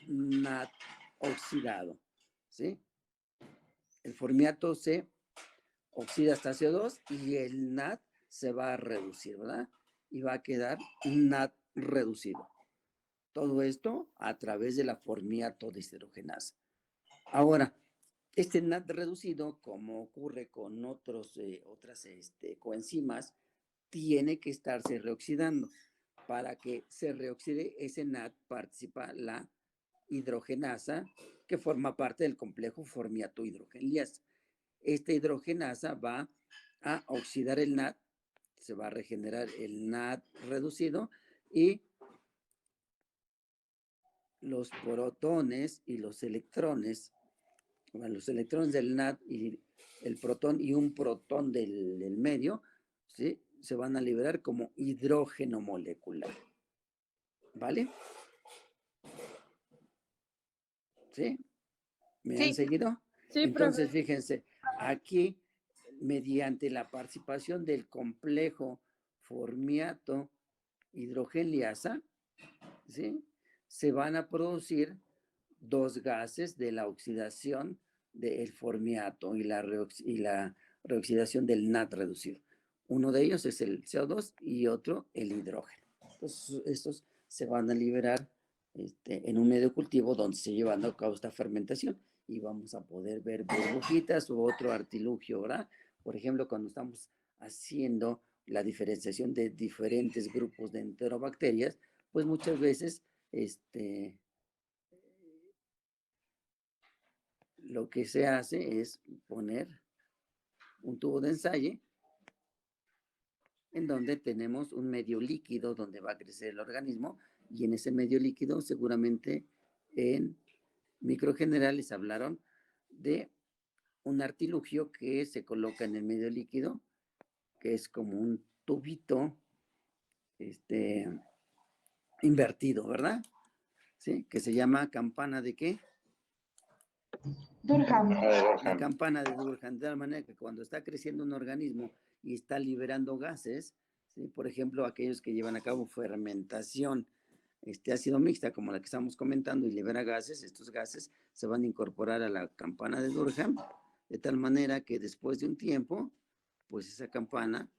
NAD oxidado, ¿sí? El formiato se oxida hasta CO2 y el NAD se va a reducir, ¿verdad? Y va a quedar un NAD reducido. Todo esto a través de la formiato deshidrogenasa. Ahora, este NAD reducido, como ocurre con otras coenzimas, tiene que estarse reoxidando. Para que se reoxide ese NAD participa la hidrogenasa, que forma parte del complejo formiato hidrogenliasa. Esta hidrogenasa va a oxidar el NAD, se va a regenerar el NAD reducido y los protones y los electrones, bueno, los electrones del NAD y el protón y un protón del medio, ¿sí? Se van a liberar como hidrógeno molecular. ¿Vale? ¿Sí? ¿Me han Sí. seguido? Sí, Entonces, profe. fíjense, aquí, mediante la participación del complejo formiato hidrogenliasa, ¿sí? Se van a producir dos gases de la oxidación del formiato y la reoxidación del NAD reducido. Uno de ellos es el CO2 y otro el hidrógeno. Entonces, estos se van a liberar en un medio cultivo donde se lleva a cabo esta fermentación y vamos a poder ver burbujitas u otro artilugio, ¿verdad? Por ejemplo, cuando estamos haciendo la diferenciación de diferentes grupos de enterobacterias, pues muchas veces lo que se hace es poner un tubo de ensayo en donde tenemos un medio líquido donde va a crecer el organismo y en ese medio líquido seguramente en microgenerales hablaron de un artilugio que se coloca en el medio líquido, que es como un tubito invertido, ¿verdad? ¿Sí? Que se llama campana de ¿qué? Durham. La campana de Durham, de tal manera que cuando está creciendo un organismo y está liberando gases, ¿sí? Por ejemplo, aquellos que llevan a cabo fermentación ácido mixta, como la que estamos comentando, y libera gases, estos gases se van a incorporar a la campana de Durham, de tal manera que después de un tiempo, pues esa campana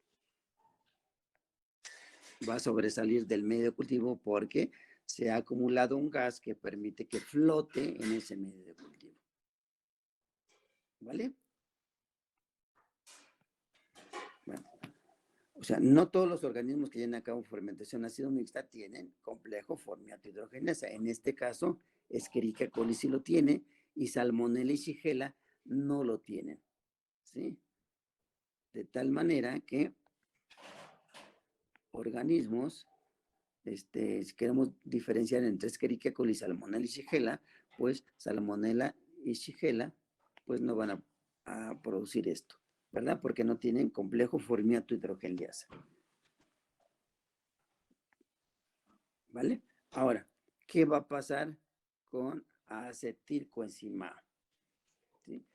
va a sobresalir del medio cultivo porque se ha acumulado un gas que permite que flote en ese medio de cultivo. ¿Vale? Bueno, o sea, no todos los organismos que llevan a cabo fermentación ácido mixta tienen complejo formiato hidrogenasa. En este caso, Escherichia coli sí lo tiene y Salmonella y Shigella no lo tienen. ¿Sí? De tal manera que organismos, si queremos diferenciar entre Escherichia coli, Salmonella y Shigella, pues Salmonella y Shigella, pues no van a producir esto, ¿verdad? Porque no tienen complejo formiato hidrogenliasa. ¿Vale? Ahora, ¿qué va a pasar con acetilcoenzima A? ¿Sí?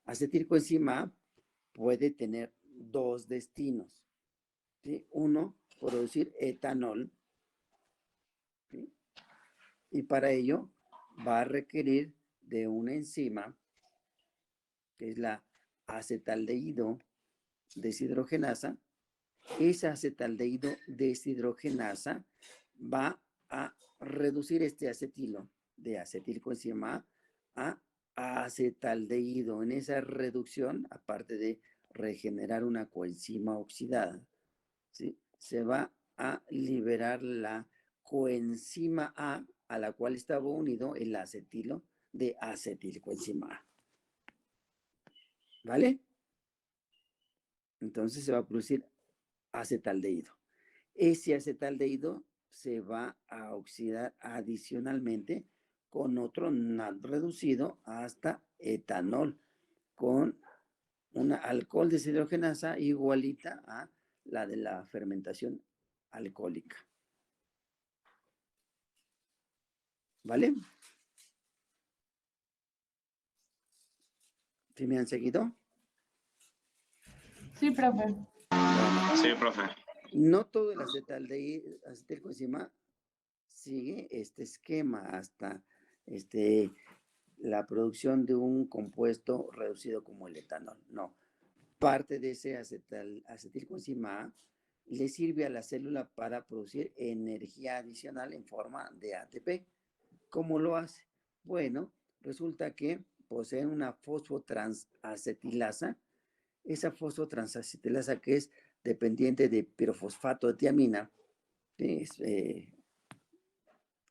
Acetilcoenzima A puede tener dos destinos. ¿Sí? Uno, producir etanol. ¿Sí? Y para ello va a requerir de una enzima que es la acetaldehído deshidrogenasa. Esa acetaldehído deshidrogenasa va a reducir este acetilo de acetilcoenzima A acetaldehído. En esa reducción, aparte de regenerar una coenzima oxidada, ¿sí? Se va a liberar la coenzima a la cual estaba unido el acetilo de acetilcoenzima A. ¿Vale? Entonces se va a producir acetaldehído. Ese acetaldehído se va a oxidar adicionalmente con otro NAD reducido hasta etanol con una alcohol deshidrogenasa igualita a la de la fermentación alcohólica. ¿Vale? ¿Sí me han seguido? Sí, profe. Sí, profe. No todo el acetilcoenzima sigue este esquema hasta la producción de un compuesto reducido como el etanol. No. Parte de ese acetilcoenzima A le sirve a la célula para producir energía adicional en forma de ATP. ¿Cómo lo hace? Bueno, resulta que posee una fosfotransacetilasa. Esa fosfotransacetilasa que es dependiente de pirofosfato de tiamina,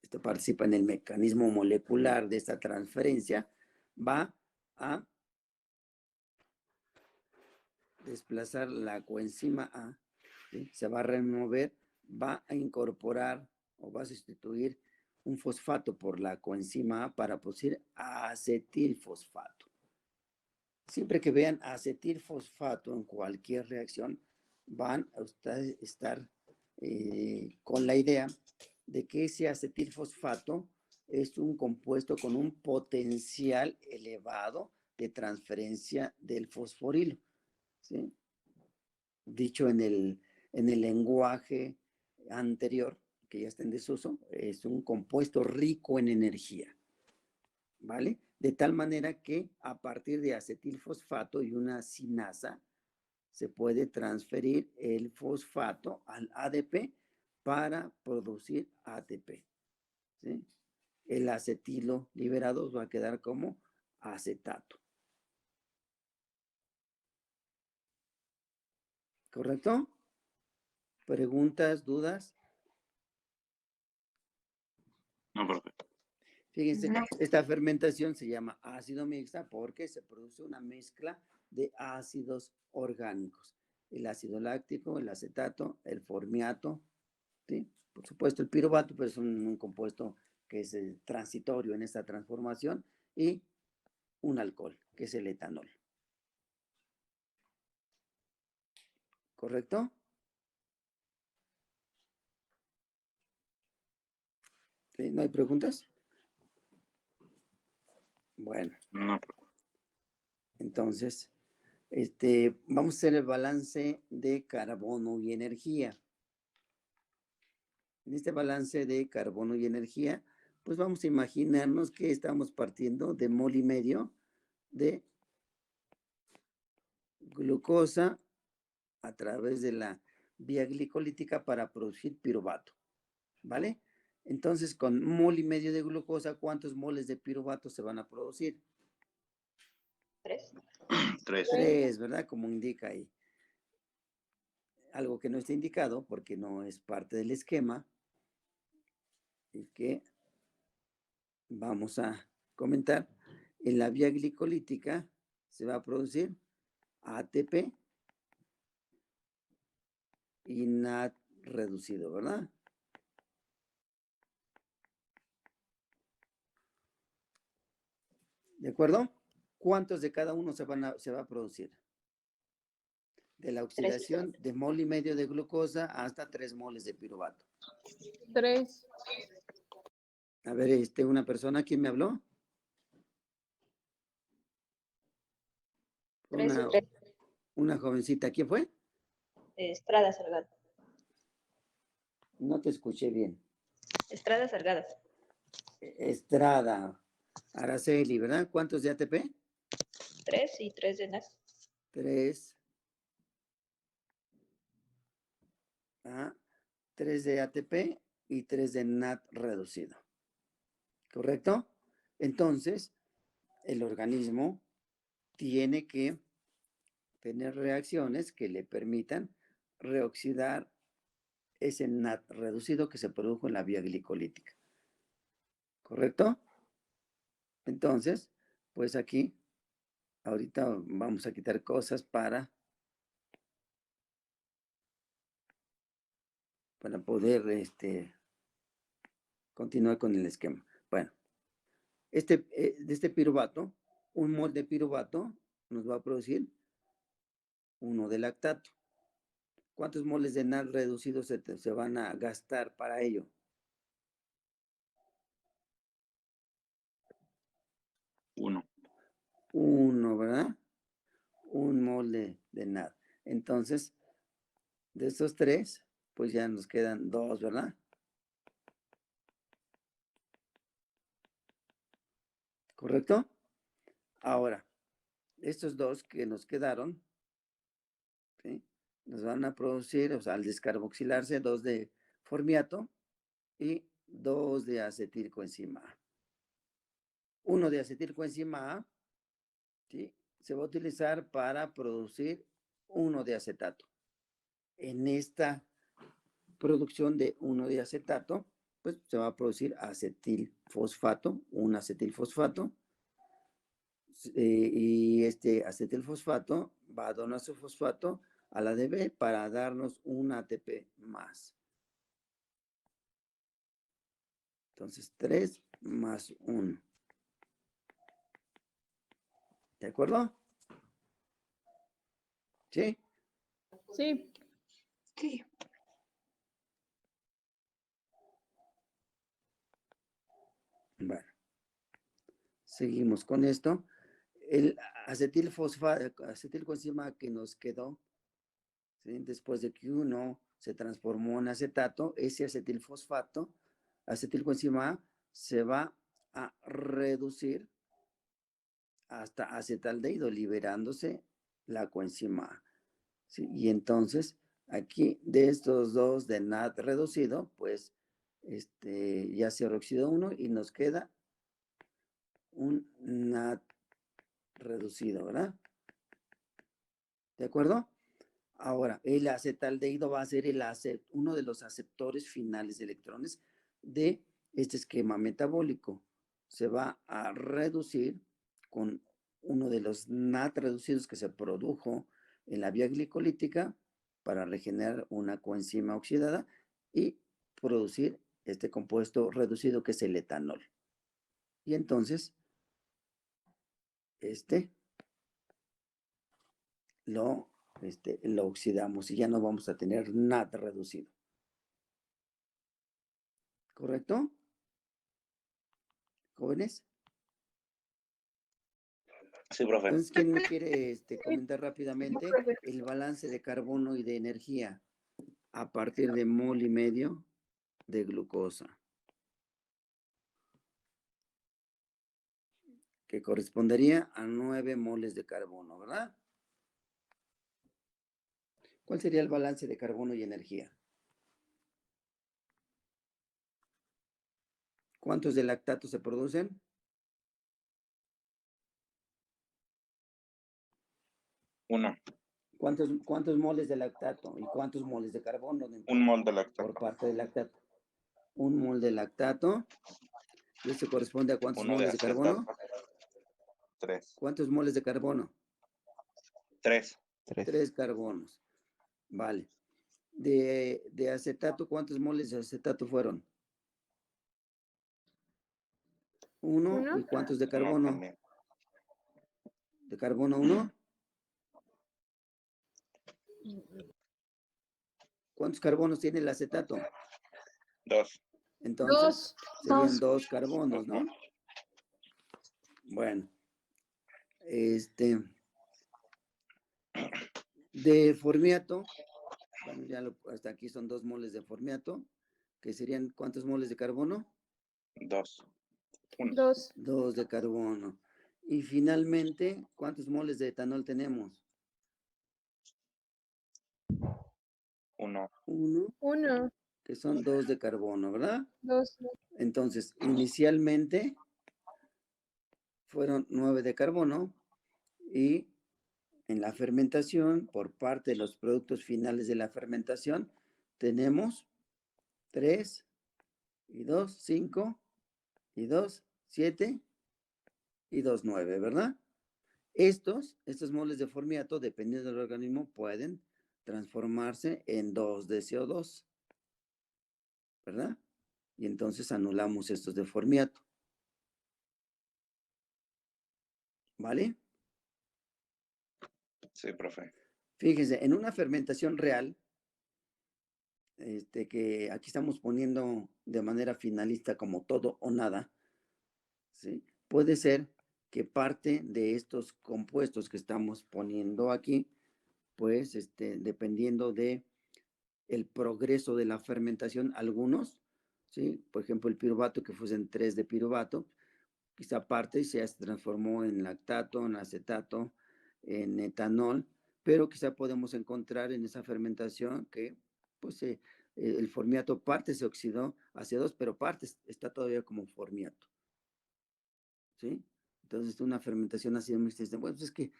esto participa en el mecanismo molecular de esta transferencia, va a desplazar la coenzima A, ¿sí? Se va a remover, va a incorporar o va a sustituir un fosfato por la coenzima A para producir acetilfosfato. Siempre que vean acetilfosfato en cualquier reacción, van a estar con la idea de que ese acetilfosfato es un compuesto con un potencial elevado de transferencia del fosforilo, ¿sí? Dicho en el lenguaje anterior, que ya está en desuso, es un compuesto rico en energía, ¿vale? De tal manera que a partir de acetilfosfato y una sinasa se puede transferir el fosfato al ADP para producir ATP, ¿sí? El acetilo liberado va a quedar como acetato. ¿Correcto? ¿Preguntas, dudas? No, profe. Fíjense, No. esta fermentación se llama ácido mixta porque se produce una mezcla de ácidos orgánicos. El ácido láctico, el acetato, el formiato, ¿sí? Por supuesto el piruvato, pero es un compuesto que es transitorio en esta transformación, y un alcohol, que es el etanol. ¿Correcto? ¿Sí? ¿No hay preguntas? Bueno, No, profe. entonces, vamos a hacer el balance de carbono y energía. En este balance de carbono y energía, pues vamos a imaginarnos que estamos partiendo de 1,5 moles de glucosa a través de la vía glicolítica para producir piruvato, ¿vale? Entonces, con 1,5 moles de glucosa, ¿cuántos moles de piruvato se van a producir? 3. 3. 3, ¿verdad? Como indica ahí. Algo que no está indicado porque no es parte del esquema y que vamos a comentar. En la vía glicolítica se va a producir ATP y NAD reducido, ¿verdad? ¿De acuerdo? ¿Cuántos de cada uno se va a producir? De la oxidación de 1,5 moles de glucosa hasta 3 moles de piruvato. 3. A ver, una persona, ¿quién me habló? Una jovencita, ¿quién fue? Estrada Salgado. No te escuché bien. Estrada Salgado. Estrada, Araceli, ¿verdad? ¿Cuántos de ATP? 3 y 3 de NAC. 3. 3 de ATP y 3 de NAD reducido. ¿Correcto? Entonces, el organismo tiene que tener reacciones que le permitan reoxidar ese NAD reducido que se produjo en la vía glicolítica. ¿Correcto? Entonces, pues aquí, ahorita vamos a quitar cosas para poder continuar con el esquema. Bueno, de este piruvato Un mol de piruvato nos va a producir 1 de lactato. ¿Cuántos moles de NAD reducido se van a gastar para ello? 1. 1, ¿verdad? 1 mol de NAD. Entonces, de estos 3, pues ya nos quedan 2, ¿verdad? ¿Correcto? Ahora, estos 2 que nos quedaron, ¿sí? Nos van a producir, o sea, al descarboxilarse, 2 de formiato y 2 de acetilcoenzima A. 1 de acetilcoenzima A, ¿sí? Se va a utilizar para producir 1 de acetato. En esta producción de 1 de acetato, pues se va a producir acetilfosfato, un acetilfosfato, y este acetilfosfato va a donar su fosfato a la ADP para darnos un ATP más. Entonces, 3 más 1. ¿De acuerdo? ¿Sí? Sí. Sí. Bueno, seguimos con esto. El acetilcoenzima que nos quedó, ¿sí? Después de que uno se transformó en acetato, ese acetilcoenzima A, se va a reducir hasta acetaldehído, liberándose la coenzima A, ¿sí? Y entonces, aquí de estos 2 de NAD reducido, pues ya se reoxidó uno y nos queda un NAD reducido, ¿verdad? ¿De acuerdo? Ahora, el acetaldehído va a ser uno de los aceptores finales de electrones de este esquema metabólico. Se va a reducir con uno de los NAD reducidos que se produjo en la vía glicolítica para regenerar una coenzima oxidada y producir este compuesto reducido que es el etanol. Y entonces, lo oxidamos y ya no vamos a tener NAD reducido. ¿Correcto? ¿Jóvenes? Sí, profe. Entonces, ¿quién me quiere comentar rápidamente profe. el balance de carbono y de energía a partir de mol y medio de glucosa? Que correspondería a 9 moles de carbono, ¿verdad? ¿Cuál sería el balance de carbono y energía? ¿Cuántos de lactato se producen? Uno. ¿Cuántos moles de lactato y cuántos moles de carbono? 1 mol de Por lactato. parte del lactato. 1 mol de lactato. ¿Y esto corresponde a cuántos 1 de moles de carbono? acetato. 3. ¿Cuántos moles de carbono? 3. 3 carbonos. Vale. De acetato, ¿cuántos moles de acetato fueron? 1. ¿Uno? ¿Y cuántos de Uno carbono? también. ¿De carbono 1? ¿Cuántos carbonos tiene el acetato? 2. Entonces, serían 2 Dos. carbonos, ¿no? Bueno. De formiato, bueno, hasta aquí son 2 moles de formiato, que serían ¿cuántos moles de carbono? 2. 1. 2. 2 de carbono. Y finalmente, ¿cuántos moles de etanol tenemos? 1. 1, 1. que son 2 de carbono, ¿verdad? 2. Entonces, inicialmente fueron 9 de carbono y en la fermentación, por parte de los productos finales de la fermentación, tenemos 3 y 2, 5 y 2, 7 y 2, 9, ¿verdad? Estos moles de formiato, dependiendo del organismo, pueden transformarse en 2 de CO2, ¿verdad? Y entonces anulamos estos de formiato. ¿vale? Sí, profe. Fíjense, en una fermentación real, que aquí estamos poniendo de manera finalista como todo o nada, ¿sí? Puede ser que parte de estos compuestos que estamos poniendo aquí, pues, dependiendo de el progreso de la fermentación, algunos, ¿sí? Por ejemplo, el piruvato, que fuesen 3 de piruvato, quizá parte se transformó en lactato, en acetato, en etanol, pero quizá podemos encontrar en esa fermentación que, pues, el formiato parte se oxidó hacia 2, pero parte está todavía como formiato, ¿sí? Entonces, una fermentación así de mixta, bueno, pues es que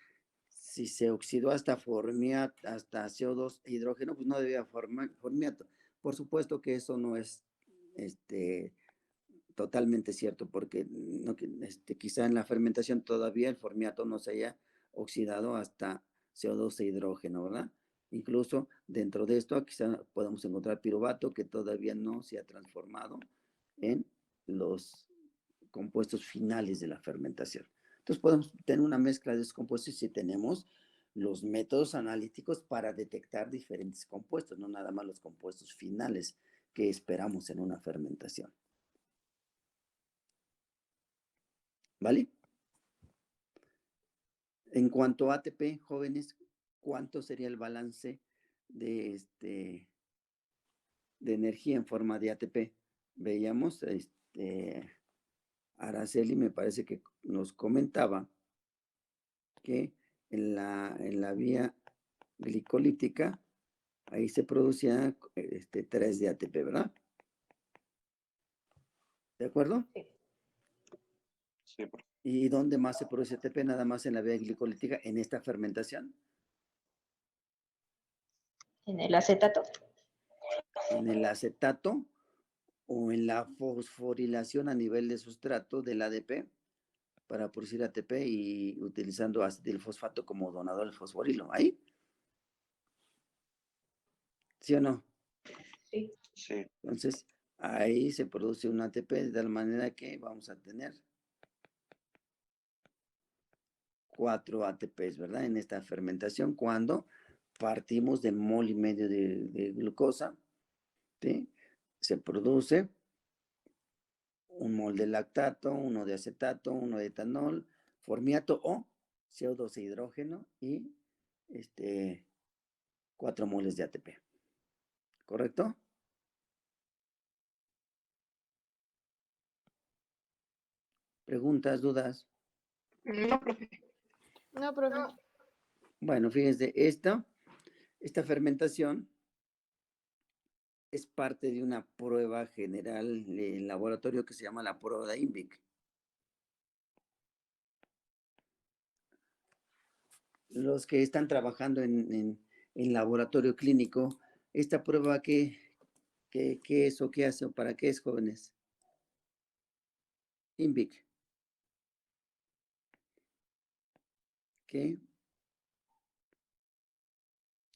si se oxidó hasta formiato, hasta CO2 e hidrógeno, pues no debía formiato. Por supuesto que eso no es totalmente cierto, porque no, quizá en la fermentación todavía el formiato no se haya oxidado hasta CO2 e hidrógeno, ¿verdad? Incluso dentro de esto quizá podemos encontrar piruvato que todavía no se ha transformado en los compuestos finales de la fermentación. Entonces podemos tener una mezcla de esos compuestos si tenemos los métodos analíticos para detectar diferentes compuestos, no nada más los compuestos finales que esperamos en una fermentación. ¿Vale? En cuanto a ATP, jóvenes, ¿cuánto sería el balance de, de energía en forma de ATP? Veíamos, Araceli me parece que nos comentaba que en la vía glicolítica, ahí se producía 3 de ATP, ¿verdad? ¿De acuerdo? Sí. Sí, profe. ¿Y dónde más se produce ATP? Nada más en la vía glicolítica, en esta fermentación. En el acetato. En el acetato o en la fosforilación a nivel de sustrato del ADP para producir ATP y utilizando acetilfosfato como donador del fosforilo. ¿Ahí? ¿Sí o no? Sí. Sí. Entonces, ahí se produce un ATP de tal manera que vamos a tener 4 ATPs, ¿verdad? En esta fermentación cuando partimos de mol y medio de glucosa, ¿sí? Se produce un mol de lactato, uno de acetato, uno de etanol, formiato o CO2 e hidrógeno y 4 moles de ATP. ¿Correcto? ¿Preguntas, dudas? No, profe. No, profe. Bueno, fíjense, esta fermentación es parte de una prueba general en laboratorio que se llama la prueba de INVIC. Los que están trabajando en laboratorio clínico, ¿esta prueba qué es o qué hace o para qué es, jóvenes? INVIC. ¿Qué?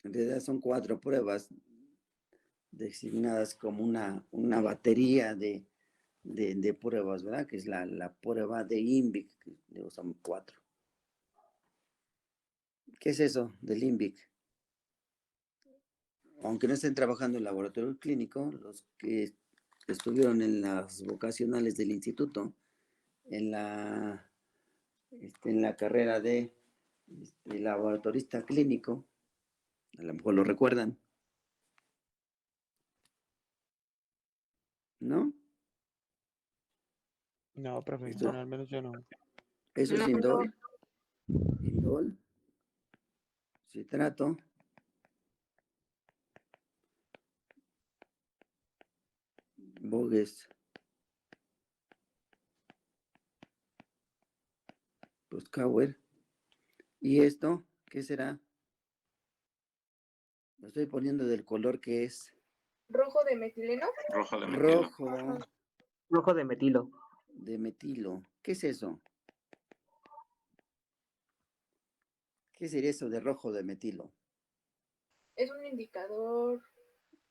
En realidad son 4 pruebas designadas como una batería de pruebas, ¿verdad? Que es la prueba de INVIC, que son 4. ¿Qué es eso del INVIC? Aunque no estén trabajando en laboratorio clínico, los que estuvieron en las vocacionales del instituto, en la carrera de laboratorista clínico, a lo mejor lo recuerdan, ¿no? No, profe, Esto, bueno, al menos yo no. eso es indol, citrato, bogues, Proskauer. ¿Y esto qué será? Lo estoy poniendo del color que es ¿Rojo de metileno? Rojo de metilo. rojo Flujo de metilo. de metilo. ¿Qué es eso? ¿Qué sería eso de rojo de metilo? Es un indicador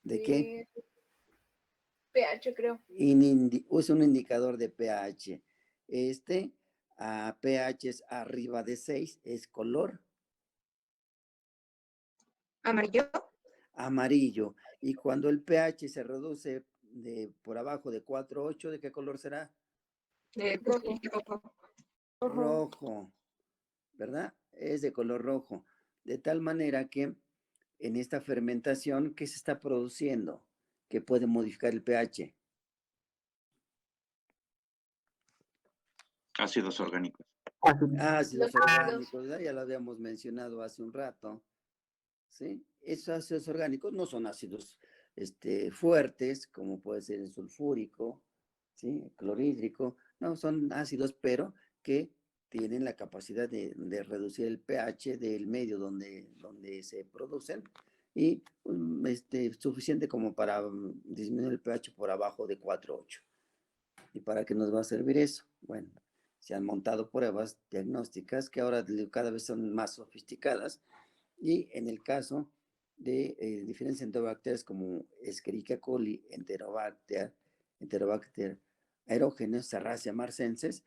¿De qué? de pH, creo. Es un indicador de pH. a pHs arriba de 6 es color Amarillo. amarillo. Y cuando el pH se reduce por abajo de 4,8, ¿de qué color será? Rojo. Rojo, ¿verdad? Es de color rojo. De tal manera que en esta fermentación, ¿qué se está produciendo? Que puede modificar el pH. Ácidos orgánicos. Ácidos Los ácidos. orgánicos, ¿verdad? Ya lo habíamos mencionado hace un rato. ¿Sí? Esos ácidos orgánicos no son ácidos fuertes, como puede ser el sulfúrico, ¿sí? El clorhídrico. No, son ácidos, pero que tienen la capacidad de reducir el pH del medio donde se producen y suficiente como para disminuir el pH por abajo de 4,8. ¿Y para qué nos va a servir eso? Bueno, se han montado pruebas diagnósticas que ahora cada vez son más sofisticadas y en el caso de diferentes enterobacterias como Escherichia coli, Enterobacter aerogenes, Serratia marcenses,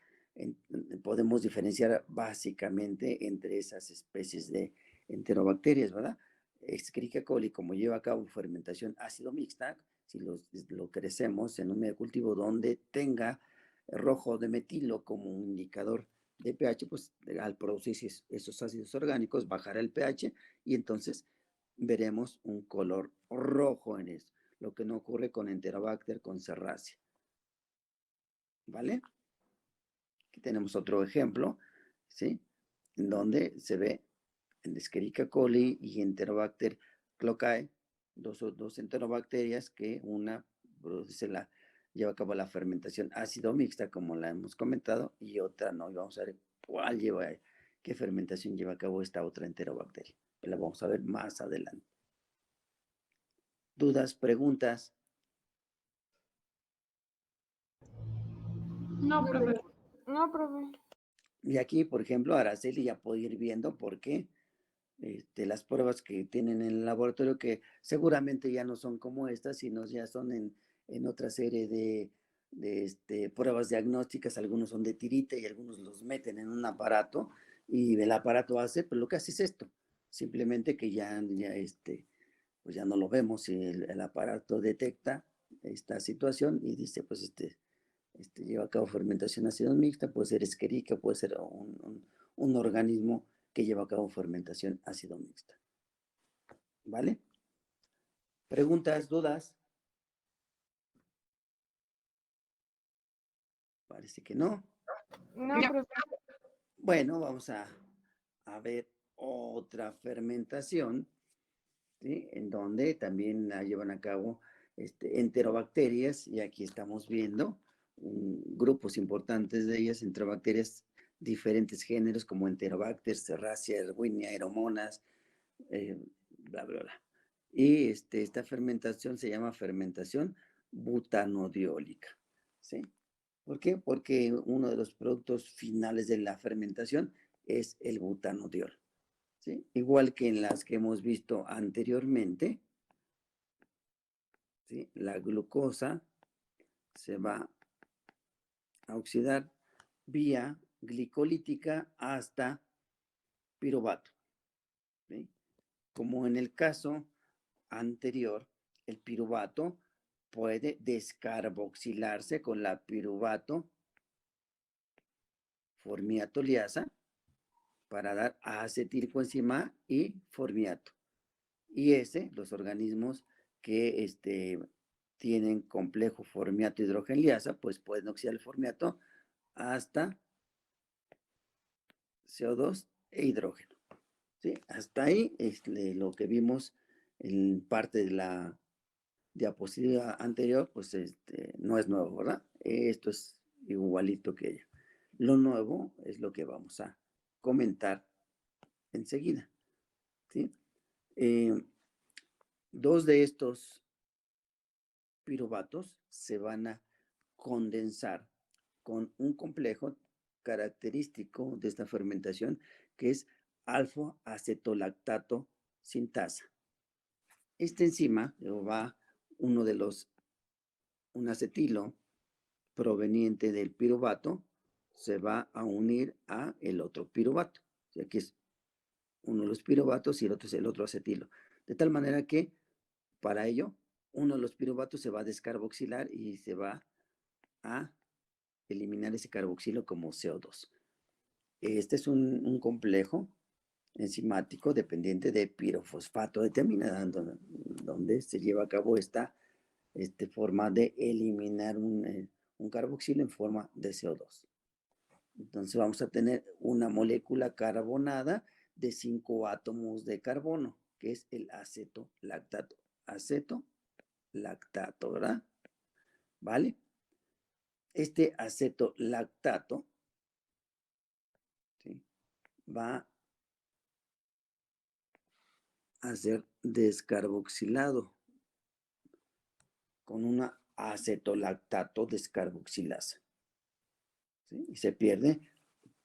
podemos diferenciar básicamente entre esas especies de enterobacterias, ¿verdad? Escherichia coli, como lleva a cabo fermentación ácido mixta, si lo crecemos en un medio cultivo donde tenga rojo de metilo como un indicador de pH, pues al producirse esos ácidos orgánicos bajará el pH y entonces veremos un color rojo en eso, lo que no ocurre con Enterobacter, con Serratia. ¿Vale? Aquí tenemos otro ejemplo, ¿sí? En donde se ve en Escherichia coli y Enterobacter cloacae, dos enterobacterias que una lleva a cabo la fermentación ácido mixta, como la hemos comentado, y otra no. Y vamos a ver qué fermentación lleva a cabo esta otra enterobacteria. La vamos a ver más adelante. ¿Dudas, preguntas? No, profe. No, profe. Y aquí, por ejemplo, Araceli ya puede ir viendo por qué las pruebas que tienen en el laboratorio, que seguramente ya no son como estas, sino ya son en otra serie de pruebas diagnósticas. Algunos son de tirita y algunos los meten en un aparato y el aparato hace, pero lo que hace es esto, simplemente que pues ya no lo vemos y el aparato detecta esta situación y dice, pues lleva a cabo fermentación ácido mixta, puede ser Escherichia, puede ser un organismo que lleva a cabo fermentación ácido mixta. ¿Vale? ¿Preguntas, dudas? Parece que no. No, profe. Bueno, vamos a ver otra fermentación, ¿sí? En donde también la llevan a cabo enterobacterias, y aquí estamos viendo grupos importantes de ellas, enterobacterias, diferentes géneros como Enterobacter, Serratia, Erwinia, Aeromonas, bla, bla, bla. Y esta fermentación se llama fermentación butanodiólica, ¿sí? ¿Por qué? Porque uno de los productos finales de la fermentación es el butanodiol, ¿sí? Igual que en las que hemos visto anteriormente, ¿sí? La glucosa se va a oxidar vía glicolítica hasta piruvato, ¿sí? Como en el caso anterior, el piruvato puede descarboxilarse con la piruvato formiatoliasa para dar acetilcoenzima y formiato. Y los organismos que tienen complejo formiato hidrogenliasa, pues pueden oxidar el formiato hasta CO2 e hidrógeno. ¿Sí? Hasta ahí es lo que vimos en parte de la diapositiva anterior, pues no es nuevo, ¿verdad? Esto es igualito que ella. Lo nuevo es lo que vamos a comentar enseguida, ¿sí? Dos de estos piruvatos se van a condensar con un complejo característico de esta fermentación que es alfa-acetolactato sintasa. Esta enzima va un acetilo proveniente del piruvato se va a unir a el otro piruvato. Y aquí es uno de los piruvatos y el otro es el otro acetilo. De tal manera que para ello, uno de los piruvatos se va a descarboxilar y se va a eliminar ese carboxilo como CO2. Este es un complejo enzimático dependiente de pirofosfato determinado, donde se lleva a cabo esta forma de eliminar un carboxilo en forma de CO2. Entonces vamos a tener una molécula carbonada de 5 átomos de carbono, que es el aceto-lactato. Aceto-lactato, ¿verdad? ¿Vale? Este aceto-lactato, ¿sí?, va a ser descarboxilado con una acetolactato descarboxilasa, ¿sí? Y se pierde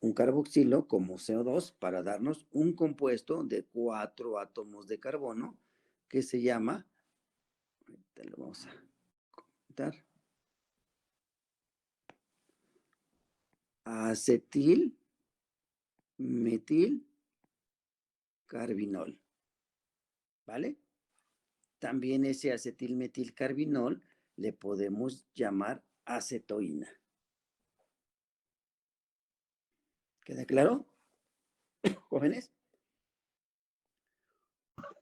un carboxilo como CO2 para darnos un compuesto de 4 átomos de carbono que se llama, ahorita lo vamos a comentar, acetil metil carbinol, ¿vale? También ese acetilmetilcarbinol le podemos llamar acetoína. ¿Queda claro, jóvenes?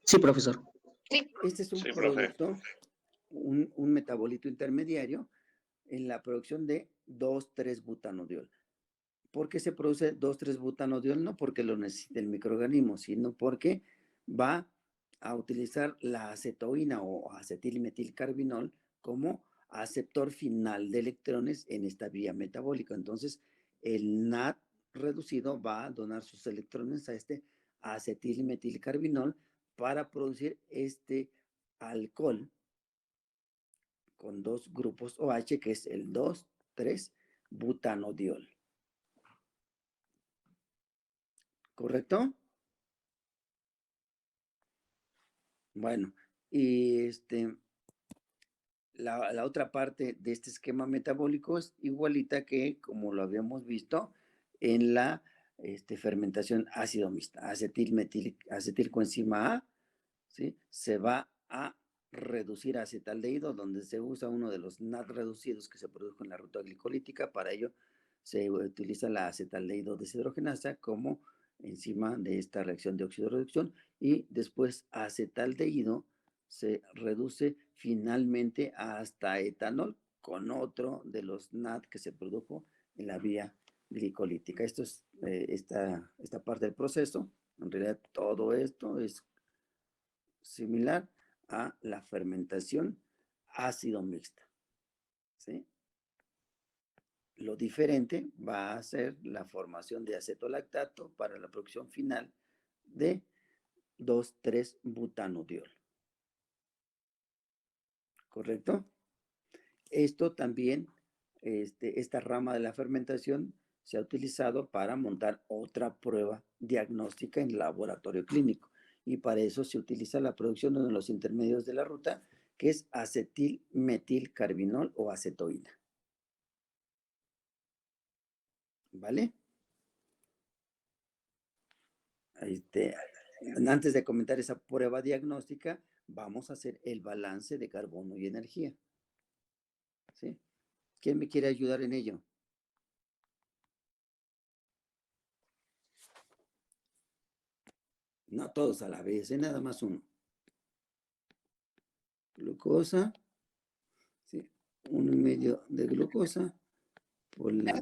Sí, profesor. Este es un Sí, profe. producto, un metabolito intermediario en la producción de 2,3-butanodiol. ¿Por qué se produce 2,3-butanodiol? No porque lo necesite el microorganismo, sino porque va a utilizar la acetoína o acetilmetilcarbinol como aceptor final de electrones en esta vía metabólica. Entonces, el NAD reducido va a donar sus electrones a este acetilmetilcarbinol para producir este alcohol con 2 grupos OH, que es el 2,3-butanodiol. ¿Correcto? Bueno, y la otra parte de este esquema metabólico es igualita que como lo habíamos visto en la fermentación ácido mixta. Acetilcoenzima A, ¿sí?, se va a reducir a acetaldehído, donde se usa uno de los NAD reducidos que se produjo en la ruta glicolítica. Para ello se utiliza la acetaldehído deshidrogenasa como enzima de esta reacción de oxidorreducción, y después acetaldehído se reduce finalmente hasta etanol con otro de los NAD que se produjo en la vía glicolítica. Esto es esta parte del proceso. En realidad todo esto es similar a la fermentación ácido mixta, ¿sí? Lo diferente va a ser la formación de acetolactato para la producción final de 2,3-butanodiol. ¿Correcto? Esto también, esta rama de la fermentación se ha utilizado para montar otra prueba diagnóstica en laboratorio clínico. Y para eso se utiliza la producción de uno de los intermedios de la ruta, que es acetilmetilcarbinol o acetoína. ¿Vale? Antes de comentar esa prueba diagnóstica, vamos a hacer el balance de carbono y energía. ¿Sí? ¿Quién me quiere ayudar en ello? No todos a la vez, nada más uno. Glucosa, ¿sí?, 1,5 de glucosa por la...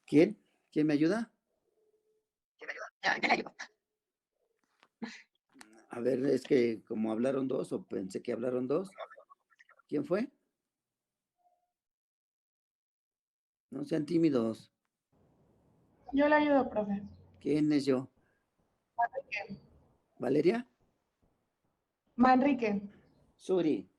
¿Quién? ¿Quién me ayuda? A ver, es que como hablaron dos, o pensé que hablaron dos. ¿Quién fue? No sean tímidos. Yo le ayudo, profe. ¿Quién es yo? Manrique. ¿Valeria? Manrique. Suri.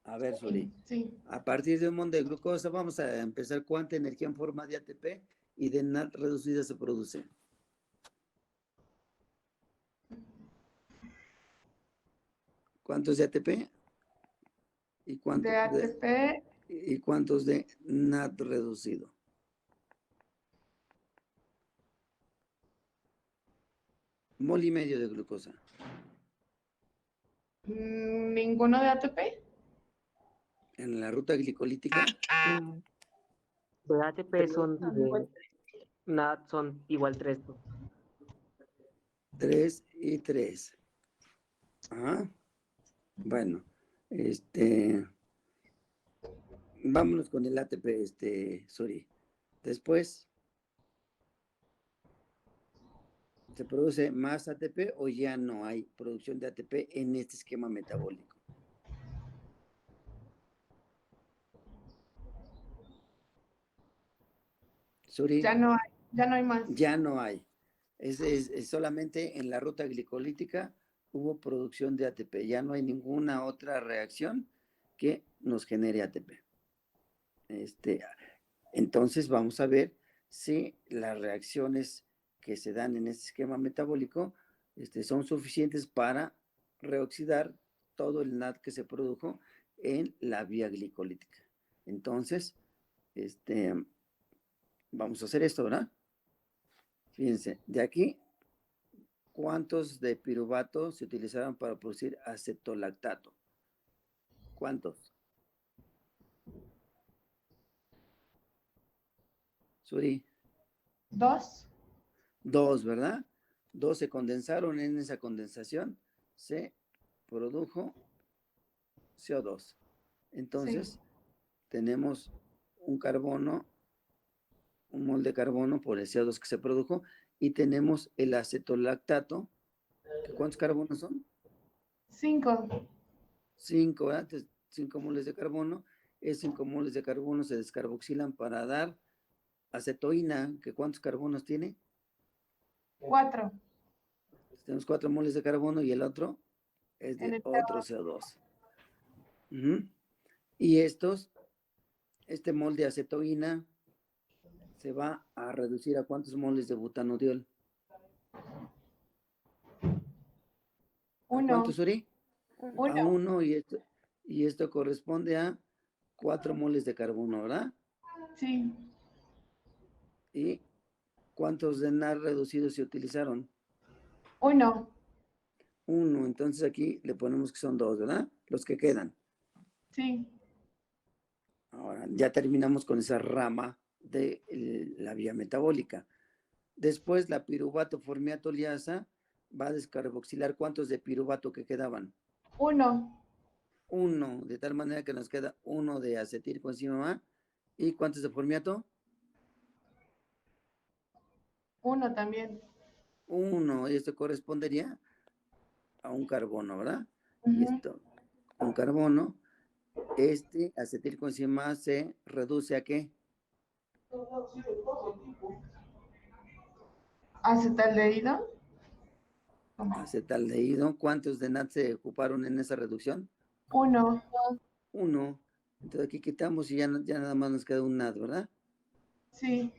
A ver, Suri. Sí. A partir de un montón de glucosa vamos a empezar cuánta energía en forma de ATP y de NAD reducida se produce. ¿Cuántos de ATP? ¿Y cuánto De ATP ¿Y cuántos de NAD reducido? Mol y medio de glucosa. Ninguno de ATP. En la ruta glicolítica, De ATP son nada, son igual 3. 3 y 3. Ajá. Bueno, vámonos con el ATP, Suri. Después, ¿se produce más ATP o ya no hay producción de ATP en este esquema metabólico? Suri, Ya no hay más. ya no hay. Es solamente en la ruta glicolítica hubo producción de ATP. Ya no hay ninguna otra reacción que nos genere ATP. Entonces vamos a ver si las reacciones que se dan en este esquema metabólico son suficientes para reoxidar todo el NAD que se produjo en la vía glicolítica. Entonces, vamos a hacer esto, ¿verdad? Fíjense, de aquí, ¿cuántos de piruvato se utilizaron para producir acetolactato? ¿Cuántos? Suri. 2. 2, ¿verdad? 2 se condensaron, en esa condensación se produjo CO2. Entonces, tenemos un carbono, un mol de carbono por el CO2 que se produjo, y tenemos el acetolactato. ¿Cuántos carbonos son? 5. 5, ¿verdad? Entonces, 5 moles de carbono. Esos 5 moles de carbono se descarboxilan para dar acetoína, que ¿cuántos carbonos tiene? 4. Tenemos 4 moles de carbono y el otro es de otro CO2. Y este mol de acetoína se va a reducir a ¿cuántos moles de butanodiol? 1. ¿Cuántos, Uri? 1. A 1, y esto corresponde a 4 moles de carbono, ¿verdad? Sí. ¿Y cuántos de NAD reducidos se utilizaron? 1. 1, entonces aquí le ponemos que son 2, ¿verdad? Los que quedan. Sí. Ahora, ya terminamos con esa rama de la vía metabólica. Después, la piruvato formiato liasa va a descarboxilar. ¿Cuántos de piruvato que quedaban? 1. 1, de tal manera que nos queda 1 de acetilcoenzima A. ¿Y cuántos de formiato? 1 también. 1, y esto correspondería a un carbono, ¿verdad? Ujú. Y esto, un carbono. Acetilcoenzima A se reduce ¿a qué? ¿Acetaldehído? Acetaldehído. ¿Cuántos de NAD se ocuparon en esa reducción? 1. 1. Entonces aquí quitamos y ya nada más nos queda un NAD, ¿verdad? Sí.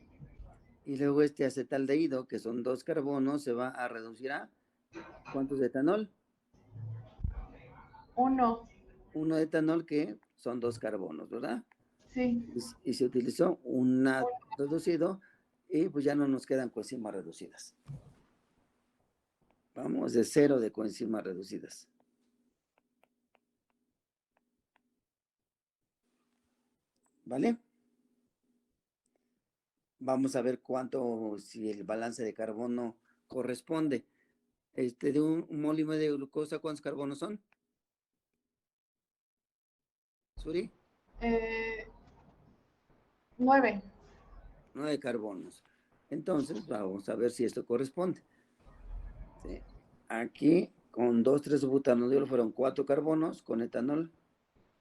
Y luego acetaldehído, que son 2 carbonos, se va a reducir a ¿cuántos de etanol? 1. 1 de etanol, que son 2 carbonos, ¿verdad? Sí. Y se utilizó un NAD reducido y pues ya no nos quedan coenzimas reducidas. Vamos de 0 de coenzimas reducidas. ¿Vale? Vamos a ver si el balance de carbono corresponde. De un mol y medio de glucosa, ¿cuántos carbonos son? ¿Suri? 9. 9 carbonos. Entonces, vamos a ver si esto corresponde. ¿Sí? Aquí, con 2, 3 butanodiol fueron 4 carbonos, con etanol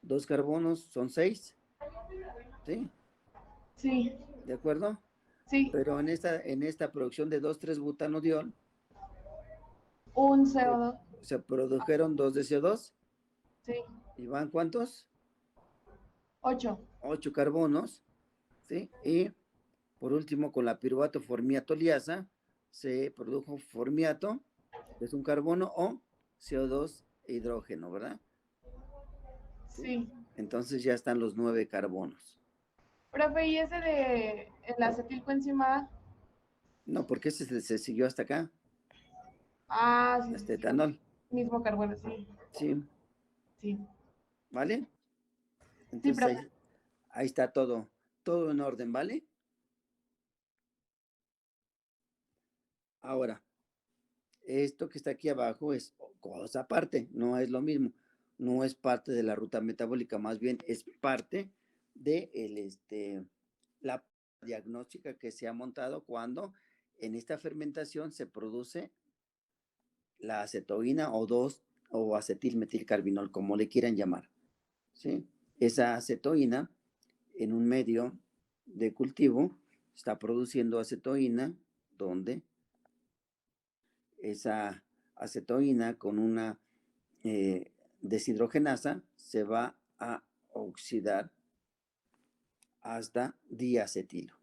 2 carbonos son 6. ¿Sí? Sí. ¿De acuerdo? Sí. Pero en esta producción de 2, 3 butanodiol, Un CO2. se produjeron 2 de CO2. Sí. ¿Y van cuántos? 8. 8 carbonos. ¿Sí? Y por último, con la piruvato formiato liasa, se produjo formiato, que es un carbono, o CO2 e hidrógeno, ¿verdad? Sí. Entonces ya están los 9 carbonos. Profe, ¿y ese de el acetilcoenzima? No, porque ese se siguió hasta acá, Ah, sí, hasta sí, sí. etanol. Mismo carbono, sí. Sí, Sí. ¿vale? Sí, Entonces profe. ahí está todo en orden, ¿vale? Ahora, esto que está aquí abajo es cosa aparte, no es lo mismo, no es parte de la ruta metabólica, más bien es parte de la diagnóstica que se ha montado cuando en esta fermentación se produce la acetoína o 2 o acetilmetilcarbinol, como le quieran llamar, ¿sí? Esa acetoína en un medio de cultivo está produciendo acetoína donde esa acetoína con una deshidrogenasa se va a oxidar hasta diacetilo,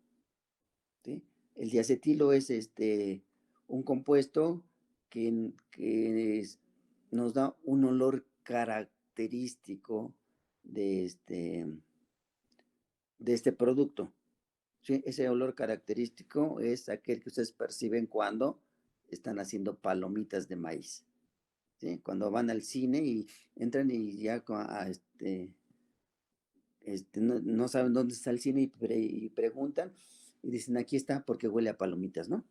¿sí? El diacetilo es un compuesto nos da un olor característico de este producto. ¿Sí? Ese olor característico es aquel que ustedes perciben cuando están haciendo palomitas de maíz. ¿Sí? Cuando van al cine y entran y ya no saben dónde está el cine y preguntan y dicen aquí está porque huele a palomitas, ¿no?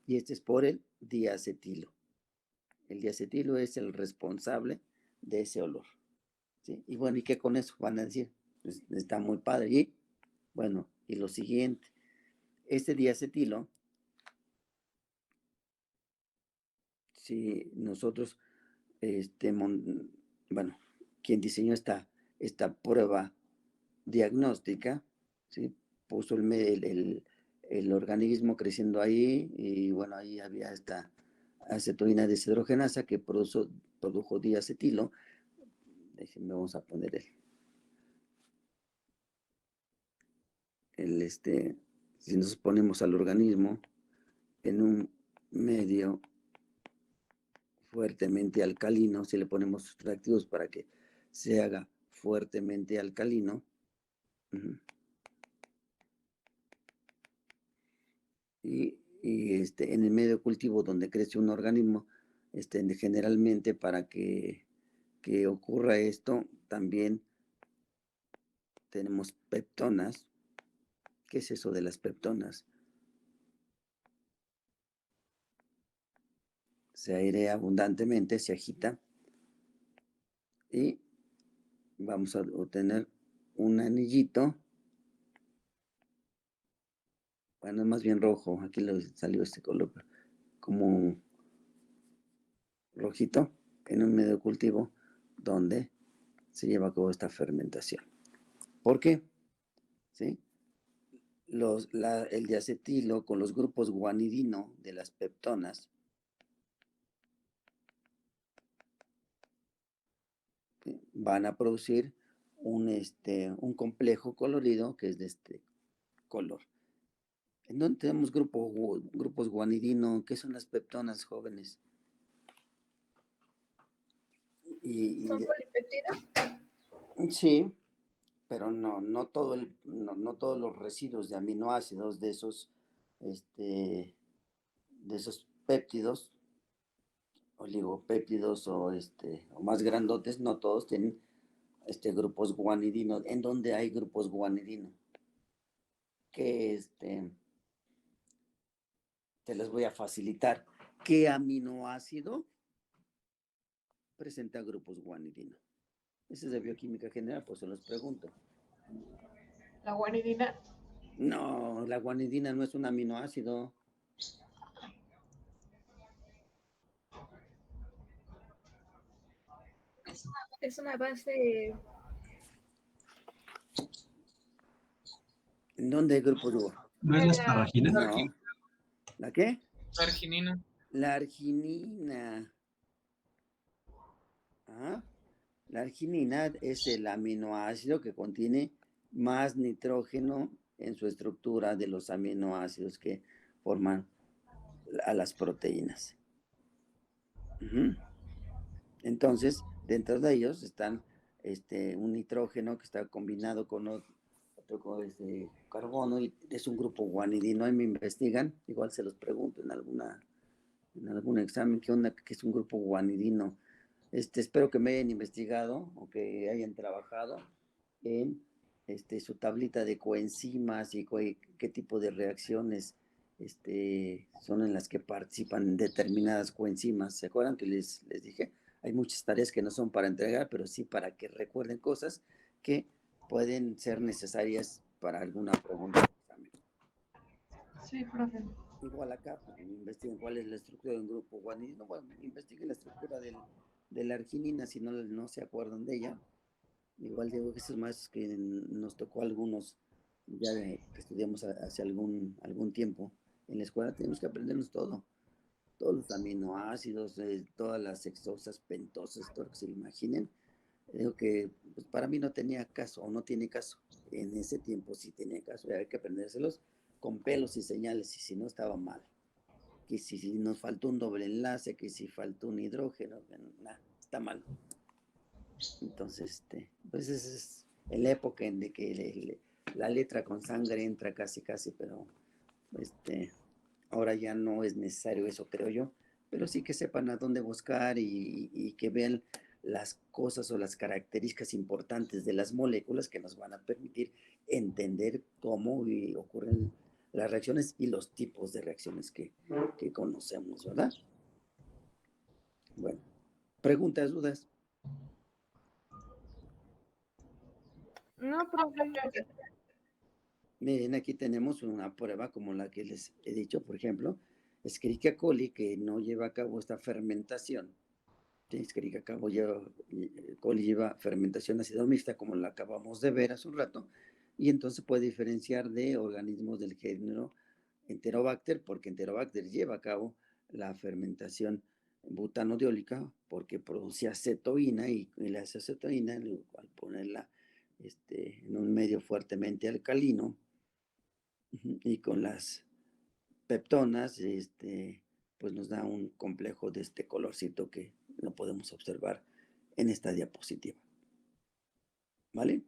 Y este es por el diacetilo. El diacetilo es el responsable de ese olor. ¿Sí? Y bueno, ¿y qué con eso van a decir? Pues está muy padre. Y bueno, y lo siguiente, este diacetilo, si nosotros, bueno, quien diseñó esta prueba diagnóstica, ¿sí? Puso el organismo creciendo ahí y bueno, ahí había esta acetoína deshidrogenasa que produjo diacetilo. Déjenme, vamos a poner si nos ponemos al organismo en un medio fuertemente alcalino, si le ponemos reactivos para que se haga fuertemente alcalino, y en el medio cultivo donde crece un organismo, generalmente para que ocurra esto, también tenemos peptonas. ¿Qué es eso de las peptonas? Se airea abundantemente, se agita y vamos a obtener un anillito. Bueno, es más bien rojo, aquí le salió este color, como rojito, en un medio cultivo donde se lleva a cabo esta fermentación. ¿Por qué? ¿Sí? El diacetilo con los grupos guanidino de las peptonas van a producir un complejo colorido que es de este color. ¿En dónde tenemos grupos guanidino? ¿Qué son las peptonas, jóvenes? ¿Son polipéptidos? Sí, pero no todos los residuos de aminoácidos de esos péptidos, oligopéptidos o más grandotes, no todos tienen grupos guanidino. ¿En dónde hay grupos guanidino? Que te les voy a facilitar. ¿Qué aminoácido presenta grupos guanidino? Ese es de bioquímica general, pues se los pregunto. La guanidina. No, la guanidina no es un aminoácido. Es una base. ¿En dónde hay grupos guanidino? ¿No es la esparagina? No. ¿La qué? La arginina. La arginina. ¿Ah? La arginina es el aminoácido que contiene más nitrógeno en su estructura de los aminoácidos que forman a las proteínas. Entonces, dentro de ellos están un nitrógeno que está combinado con otro carbono y es un grupo guanidino. Ahí me investigan, igual se los pregunto en algún examen, ¿qué onda? ¿Qué es un grupo guanidino? Espero que me hayan investigado o que hayan trabajado en su tablita de coenzimas y qué tipo de reacciones son en las que participan determinadas coenzimas. ¿Se acuerdan que les dije? Hay muchas tareas que no son para entregar, pero sí para que recuerden cosas que pueden ser necesarias para alguna pregunta de examen. Sí, profe. Igual acá, pues, investiguen cuál es la estructura de un grupo guanidino. Bueno, investiguen la estructura de la arginina si no se acuerdan de ella. Igual digo que esos más que nos tocó a algunos ya que estudiamos hace algún tiempo en la escuela, tenemos que aprendernos todo. Todos los aminoácidos, todas las hexosas, pentosas, todo lo que se imaginen. Digo que pues, para mí no tenía caso o no tiene caso. En ese tiempo sí tenía caso, había que aprendérselos con pelos y señales, y si no estaba mal. Que si nos faltó un doble enlace, que si faltó un hidrógeno, nada, está mal. Entonces, pues esa es la época en de que la letra con sangre entra casi, pero ahora ya no es necesario eso, creo yo, pero sí que sepan a dónde buscar y que vean las cosas o las características importantes de las moléculas que nos van a permitir entender cómo ocurren las reacciones y los tipos de reacciones que conocemos, ¿verdad? Bueno, preguntas, dudas. No, profe. Miren, aquí tenemos una prueba como la que les he dicho, por ejemplo, Escherichia coli, que no lleva a cabo esta fermentación. Escherichia coli lleva fermentación ácido mixta, como la acabamos de ver hace un rato, y entonces puede diferenciar de organismos del género Enterobacter, porque Enterobacter lleva a cabo la fermentación butanodiólica, porque produce acetoína, y la acetoína, al ponerla en un medio fuertemente alcalino, y con las peptonas, pues nos da un complejo de este colorcito que lo podemos observar en esta diapositiva. ¿Vale?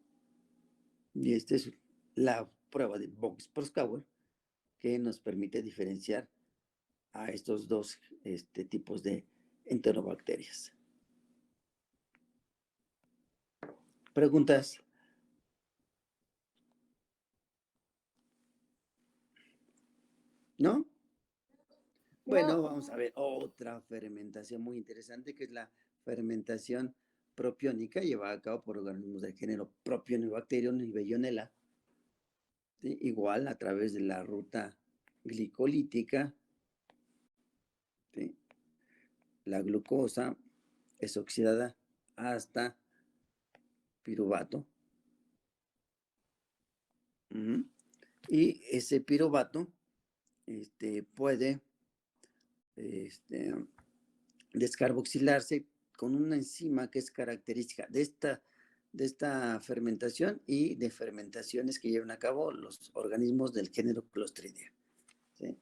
Y esta es la prueba de Box-Proskauer que nos permite diferenciar a estos dos tipos de enterobacterias. ¿Preguntas? ¿No? Bueno, vamos a ver otra fermentación muy interesante, que es la fermentación propiónica, llevada a cabo por organismos del género Propionibacterium y Bellonella. ¿Sí? Igual a través de la ruta glicolítica. ¿Sí? La glucosa es oxidada hasta piruvato. Y ese piruvato puede descarboxilarse con una enzima que es característica de esta fermentación y de fermentaciones que llevan a cabo los organismos del género Clostridia. ¿Sí?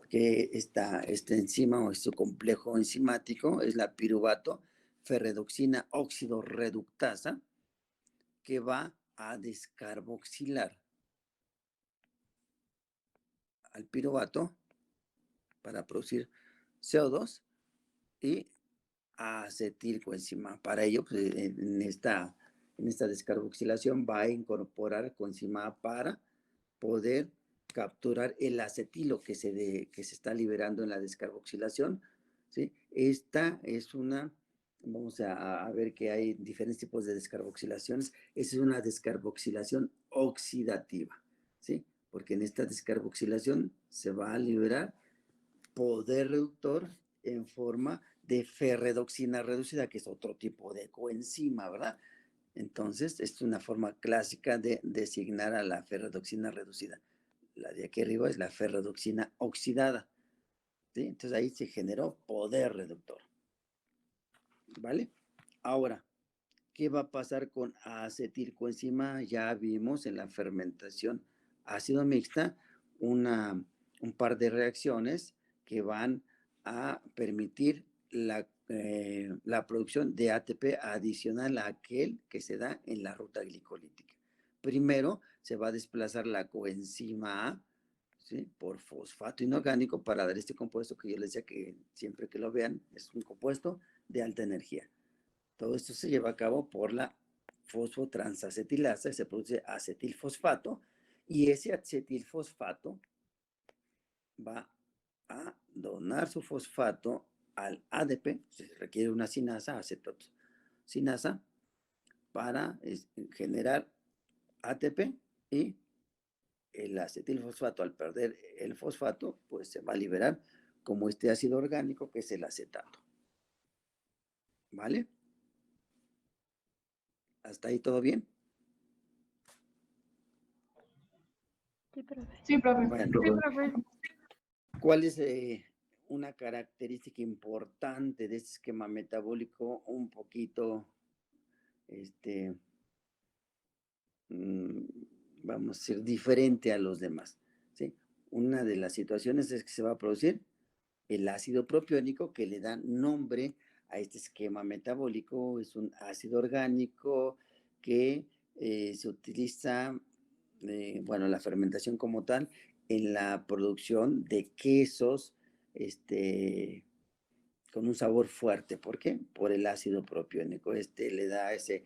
Que esta enzima o su complejo enzimático es la piruvato ferredoxina óxido reductasa, que va a descarboxilar al piruvato para producir CO2 y acetilcoenzima. Para ello, pues, en esta descarboxilación va a incorporar coenzima para poder capturar el acetilo que se está liberando en la descarboxilación. ¿Sí? Esta es vamos a ver que hay diferentes tipos de descarboxilaciones. Esa es una descarboxilación oxidativa, ¿sí? Porque en esta descarboxilación se va a liberar poder reductor en forma de ferredoxina reducida, que es otro tipo de coenzima, ¿verdad? Entonces, es una forma clásica de designar a la ferredoxina reducida. La de aquí arriba es la ferredoxina oxidada, ¿sí? Entonces, ahí se generó poder reductor, ¿vale? Ahora, ¿qué va a pasar con acetilcoenzima? Ya vimos en la fermentación ácido mixta un par de reacciones que van a permitir la producción de ATP adicional a aquel que se da en la ruta glicolítica. Primero se va a desplazar la coenzima A, ¿sí?, por fosfato inorgánico para dar este compuesto que yo les decía que siempre que lo vean es un compuesto de alta energía. Todo esto se lleva a cabo por la fosfotransacetilasa, se produce acetilfosfato y ese acetilfosfato va a donar su fosfato al ADP, se requiere una sinasa, acetosinasa, para generar ATP, y el acetilfosfato, al perder el fosfato, pues se va a liberar como este ácido orgánico que es el acetato. ¿Vale? ¿Hasta ahí todo bien? Sí, profe. Sí, profe. Bueno, Sí, profe. ¿cuál es una característica importante de este esquema metabólico un poquito, vamos a decir, diferente a los demás? ¿Sí? Una de las situaciones es que se va a producir el ácido propiónico que le da nombre a este esquema metabólico. Es un ácido orgánico que se utiliza, bueno, la fermentación como tal, en la producción de quesos, con un sabor fuerte. ¿Por qué? Por el ácido propiónico. Le da ese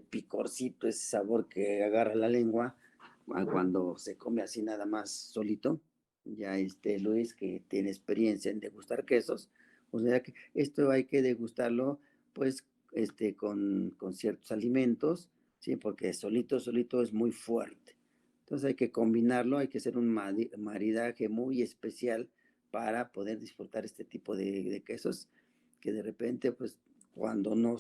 picorcito, ese sabor que agarra la lengua cuando se come así nada más solito. Ya Luis, que tiene experiencia en degustar quesos, o sea que esto hay que degustarlo pues con ciertos alimentos, ¿sí? Porque solito es muy fuerte. Entonces hay que combinarlo, hay que hacer un maridaje muy especial para poder disfrutar este tipo de quesos que de repente, pues, cuando no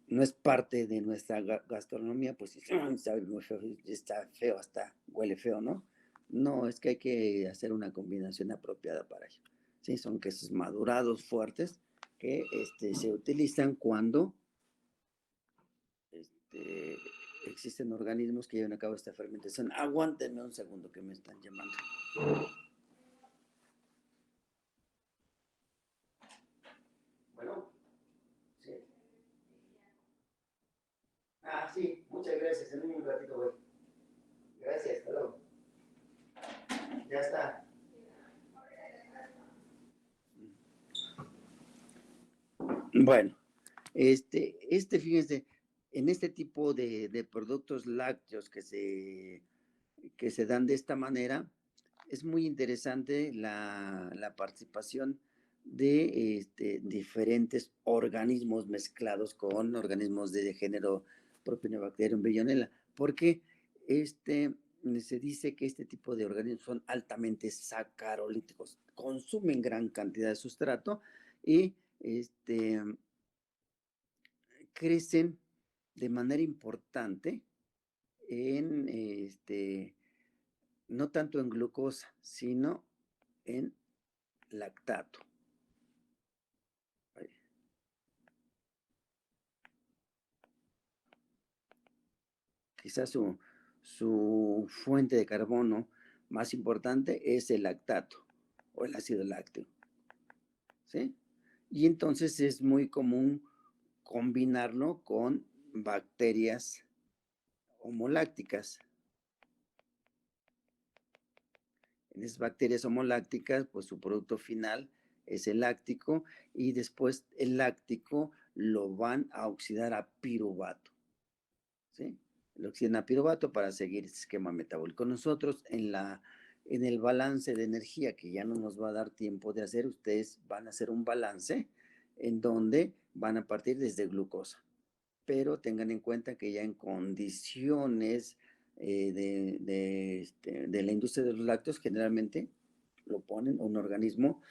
no es parte de nuestra gastronomía, pues sabe muy feo, está feo, hasta huele feo, ¿no? No, es que hay que hacer una combinación apropiada para ello. Sí, son quesos madurados, fuertes, que se utilizan cuando existen organismos que llevan a cabo esta fermentación. Aguántenme un segundo que me están llamando. Bueno, sí. Sí, muchas gracias. En un ratito voy. Gracias, hasta luego. Ya está. Bueno, fíjense, en este tipo de productos lácteos que se dan de esta manera, es muy interesante la participación de diferentes organismos mezclados con organismos de género Propionibacterium bellonella, porque se dice que este tipo de organismos son altamente sacarolíticos, consumen gran cantidad de sustrato y crecen de manera importante en no tanto en glucosa, sino en lactato. Quizás su fuente de carbono más importante es el lactato o el ácido lácteo, ¿sí? Y entonces es muy común combinarlo con bacterias homolácticas. En esas bacterias homolácticas, pues su producto final es el láctico y después el láctico lo van a oxidar a piruvato, ¿sí? Lo oxidan a piruvato para seguir este esquema metabólico. Nosotros en el balance de energía, que ya no nos va a dar tiempo de hacer, ustedes van a hacer un balance en donde van a partir desde glucosa. Pero tengan en cuenta que ya en condiciones de la industria de los lácteos, generalmente lo ponen un organismo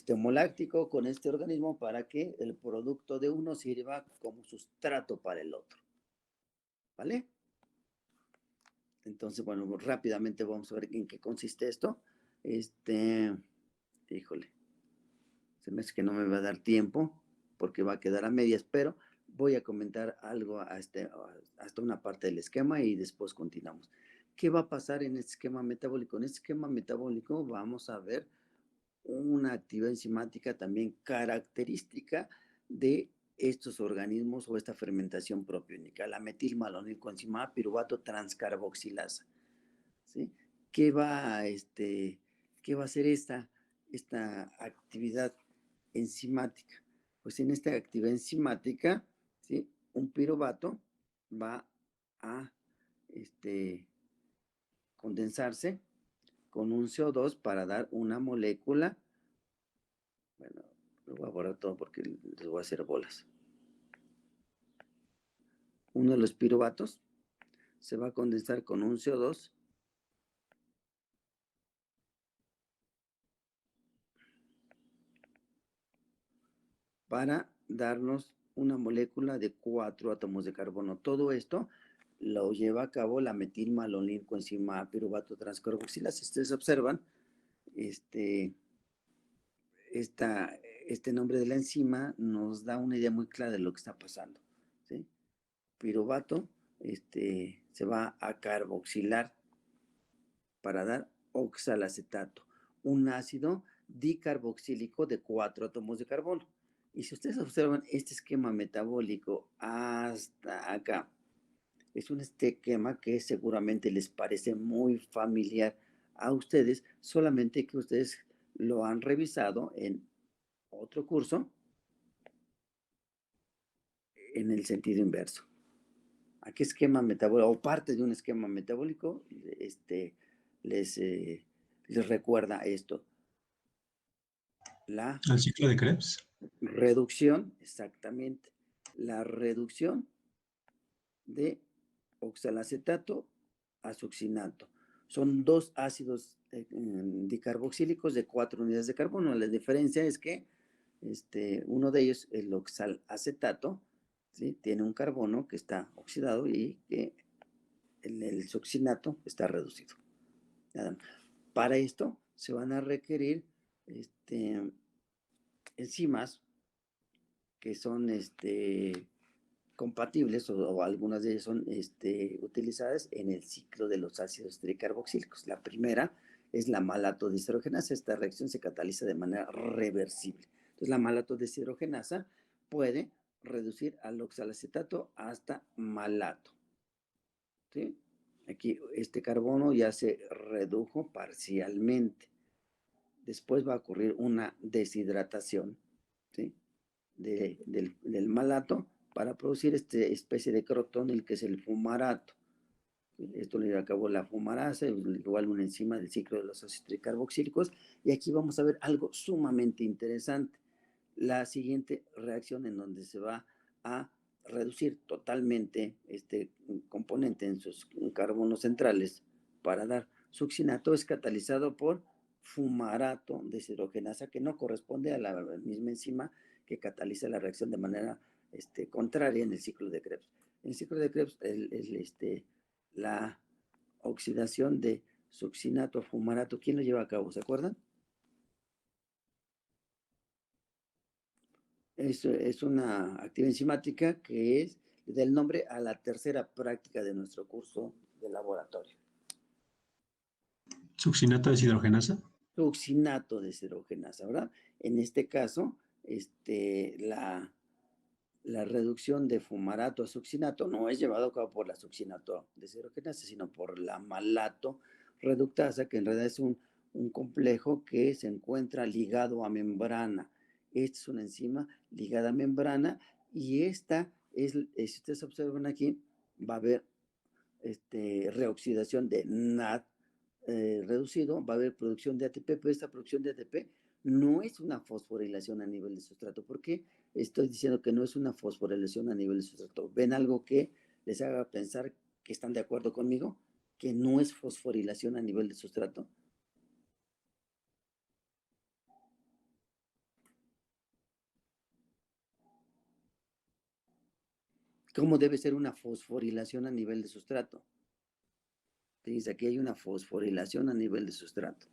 homoláctico con este organismo para que el producto de uno sirva como sustrato para el otro. ¿Vale? Entonces, bueno, rápidamente vamos a ver en qué consiste esto. Híjole, se me hace que no me va a dar tiempo porque va a quedar a medias, pero voy a comentar algo hasta una parte del esquema y después continuamos. ¿Qué va a pasar en este esquema metabólico? En este esquema metabólico vamos a ver una actividad enzimática también característica de estos organismos o esta fermentación propiónica, la metilmalonilcoenzima piruvato transcarboxilasa. ¿Sí? ¿Qué va a hacer esta actividad enzimática? Pues en esta actividad enzimática, ¿sí? Un piruvato va a condensarse con un CO2 para dar una molécula. Bueno, lo voy a borrar todo porque les voy a hacer bolas. Uno de los piruvatos se va a condensar con un CO2 para darnos una molécula de 4 átomos de carbono. Todo esto lo lleva a cabo la metilmalonilcoenzima piruvato transcarboxilasa. Si ustedes observan, este nombre de la enzima nos da una idea muy clara de lo que está pasando, ¿sí? Piruvato se va a carboxilar para dar oxalacetato, un ácido dicarboxílico de 4 átomos de carbono. Y si ustedes observan este esquema metabólico hasta acá, es un esquema que seguramente les parece muy familiar a ustedes, solamente que ustedes lo han revisado en otro curso en el sentido inverso. ¿A qué esquema metabólico o parte de un esquema metabólico les recuerda esto? ¿El ciclo de Krebs? Reducción, exactamente. La reducción de oxalacetato a succinato. Son 2 ácidos dicarboxílicos de 4 unidades de carbono. La diferencia es que uno de ellos, el oxalacetato, ¿sí? Tiene un carbono que está oxidado y que el succinato está reducido. Para esto se van a requerir enzimas que son compatibles o algunas de ellas son utilizadas en el ciclo de los ácidos tricarboxílicos. La primera es la malato-deshidrogenasa. Esta reacción se cataliza de manera reversible. Entonces, la malato-deshidrogenasa puede reducir al oxalacetato hasta malato. ¿Sí? Aquí este carbono ya se redujo parcialmente. Después va a ocurrir una deshidratación, ¿sí? del malato para producir esta especie de crotonil que es el fumarato. Esto le lleva a cabo la fumarasa, igual una enzima del ciclo de los ácidos tricarboxílicos. Y aquí vamos a ver algo sumamente interesante. La siguiente reacción en donde se va a reducir totalmente este componente en sus carbonos centrales para dar succinato es catalizado por fumarato deshidrogenasa, que no corresponde a la misma enzima que cataliza la reacción de manera contraria en el ciclo de Krebs. En el ciclo de Krebs, la oxidación de succinato a fumarato, ¿quién lo lleva a cabo? ¿Se acuerdan? Es una actividad enzimática que da el nombre a la tercera práctica de nuestro curso de laboratorio. ¿Succinato deshidrogenasa? Succinato deshidrogenasa, ¿verdad? En este caso, la reducción de fumarato a succinato no es llevado a cabo por la succinato deshidrogenasa, sino por la malato reductasa, que en realidad es un complejo que se encuentra ligado a membrana. Esta es una enzima ligada a membrana y esta si ustedes observan aquí, va a haber reoxidación de NAD reducido, va a haber producción de ATP, pero esta producción de ATP no es una fosforilación a nivel de sustrato. ¿Por qué estoy diciendo que no es una fosforilación a nivel de sustrato? ¿Ven algo que les haga pensar que están de acuerdo conmigo? Que no es fosforilación a nivel de sustrato. ¿Cómo debe ser una fosforilación a nivel de sustrato? Fíjense, aquí hay una fosforilación a nivel de sustrato.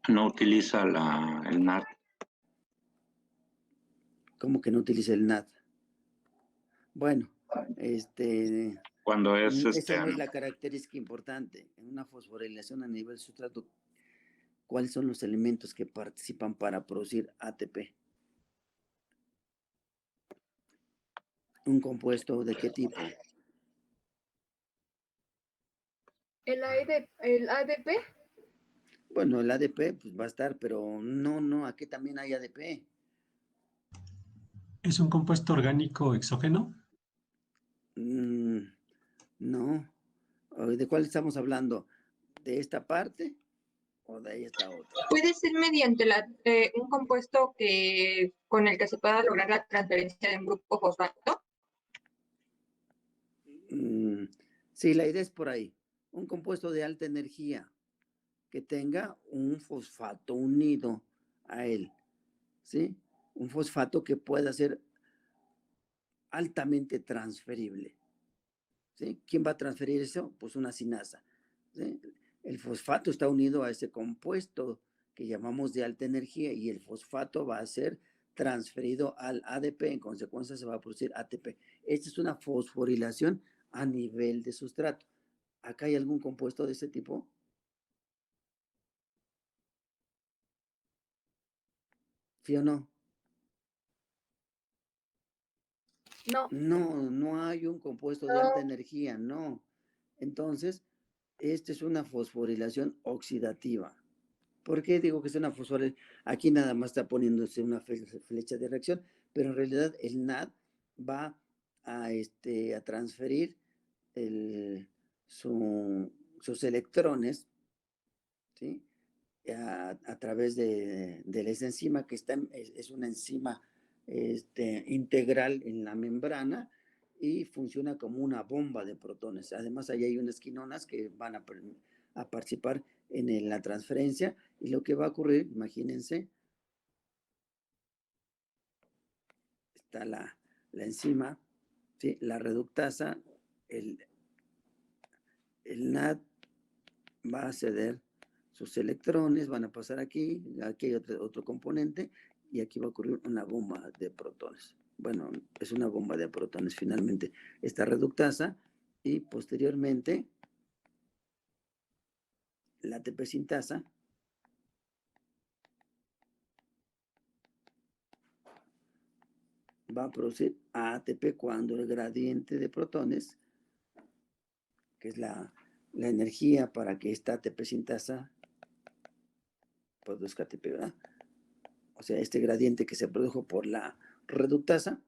No utiliza el NAD. ¿Cómo que no utiliza el NAD? Bueno, Cuando es esa no es la característica importante. En una fosforilación a nivel sustrato, ¿cuáles son los elementos que participan para producir ATP? ¿Un compuesto de qué tipo? El ADP. Bueno, el ADP pues va a estar, pero no, aquí también hay ADP. ¿Es un compuesto orgánico exógeno? No. ¿De cuál estamos hablando? ¿De esta parte o de esta otra? Puede ser mediante un compuesto con el que se pueda lograr la transferencia de un grupo fosfato. Sí, la idea es por ahí. Un compuesto de alta energía que tenga un fosfato unido a él, ¿sí? Un fosfato que pueda ser altamente transferible, ¿sí? ¿Quién va a transferir eso? Pues una sinasa, ¿sí? El fosfato está unido a ese compuesto que llamamos de alta energía y el fosfato va a ser transferido al ADP, en consecuencia se va a producir ATP. Esta es una fosforilación a nivel de sustrato. ¿Acá hay algún compuesto de ese tipo? ¿Sí o no? No. No hay un compuesto de alta energía, no. Entonces, esta es una fosforilación oxidativa. ¿Por qué digo que es una fosforilación? Aquí nada más está poniéndose una flecha de reacción, pero en realidad el NAD va a transferir sus electrones, ¿sí? A través de esa enzima que es una enzima integral en la membrana y funciona como una bomba de protones. Además, ahí hay unas quinonas que van a participar en la transferencia y lo que va a ocurrir, imagínense, está la enzima, ¿sí? La reductasa, el NAD va a ceder sus electrones, van a pasar aquí hay otro componente y aquí va a ocurrir una bomba de protones. Bueno, es una bomba de protones finalmente esta reductasa y posteriormente la ATP sintasa va a producir ATP cuando el gradiente de protones, que es la energía para que esta ATP sintasa produzca ATP, ¿verdad? O sea, este gradiente que se produjo por la reductasa,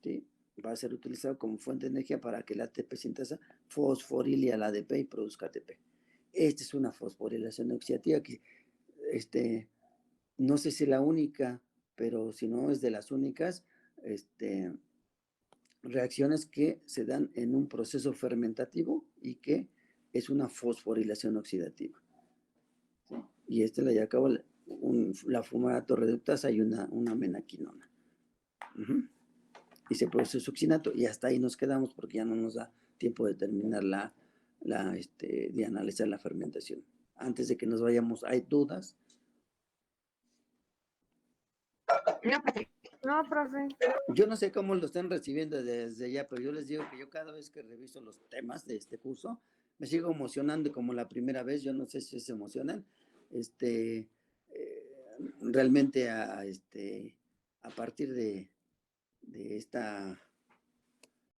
¿sí? Va a ser utilizado como fuente de energía para que la ATP sintasa fosforile al ADP y produzca ATP. Esta es una fosforilación oxidativa que no sé si la única, pero si no es de las únicas reacciones que se dan en un proceso fermentativo y que es una fosforilación oxidativa. ¿Sí? Y la lleva a cabo la fumarato reductasa y una menaquinona. Y se produce succinato y hasta ahí nos quedamos porque ya no nos da tiempo de terminar de analizar la fermentación. Antes de que nos vayamos, ¿hay dudas? No, profe. Yo no sé cómo lo están recibiendo desde allá, pero yo les digo que yo cada vez que reviso los temas de este curso, me sigo emocionando como la primera vez. Yo no sé si se emocionan. Realmente a partir de esta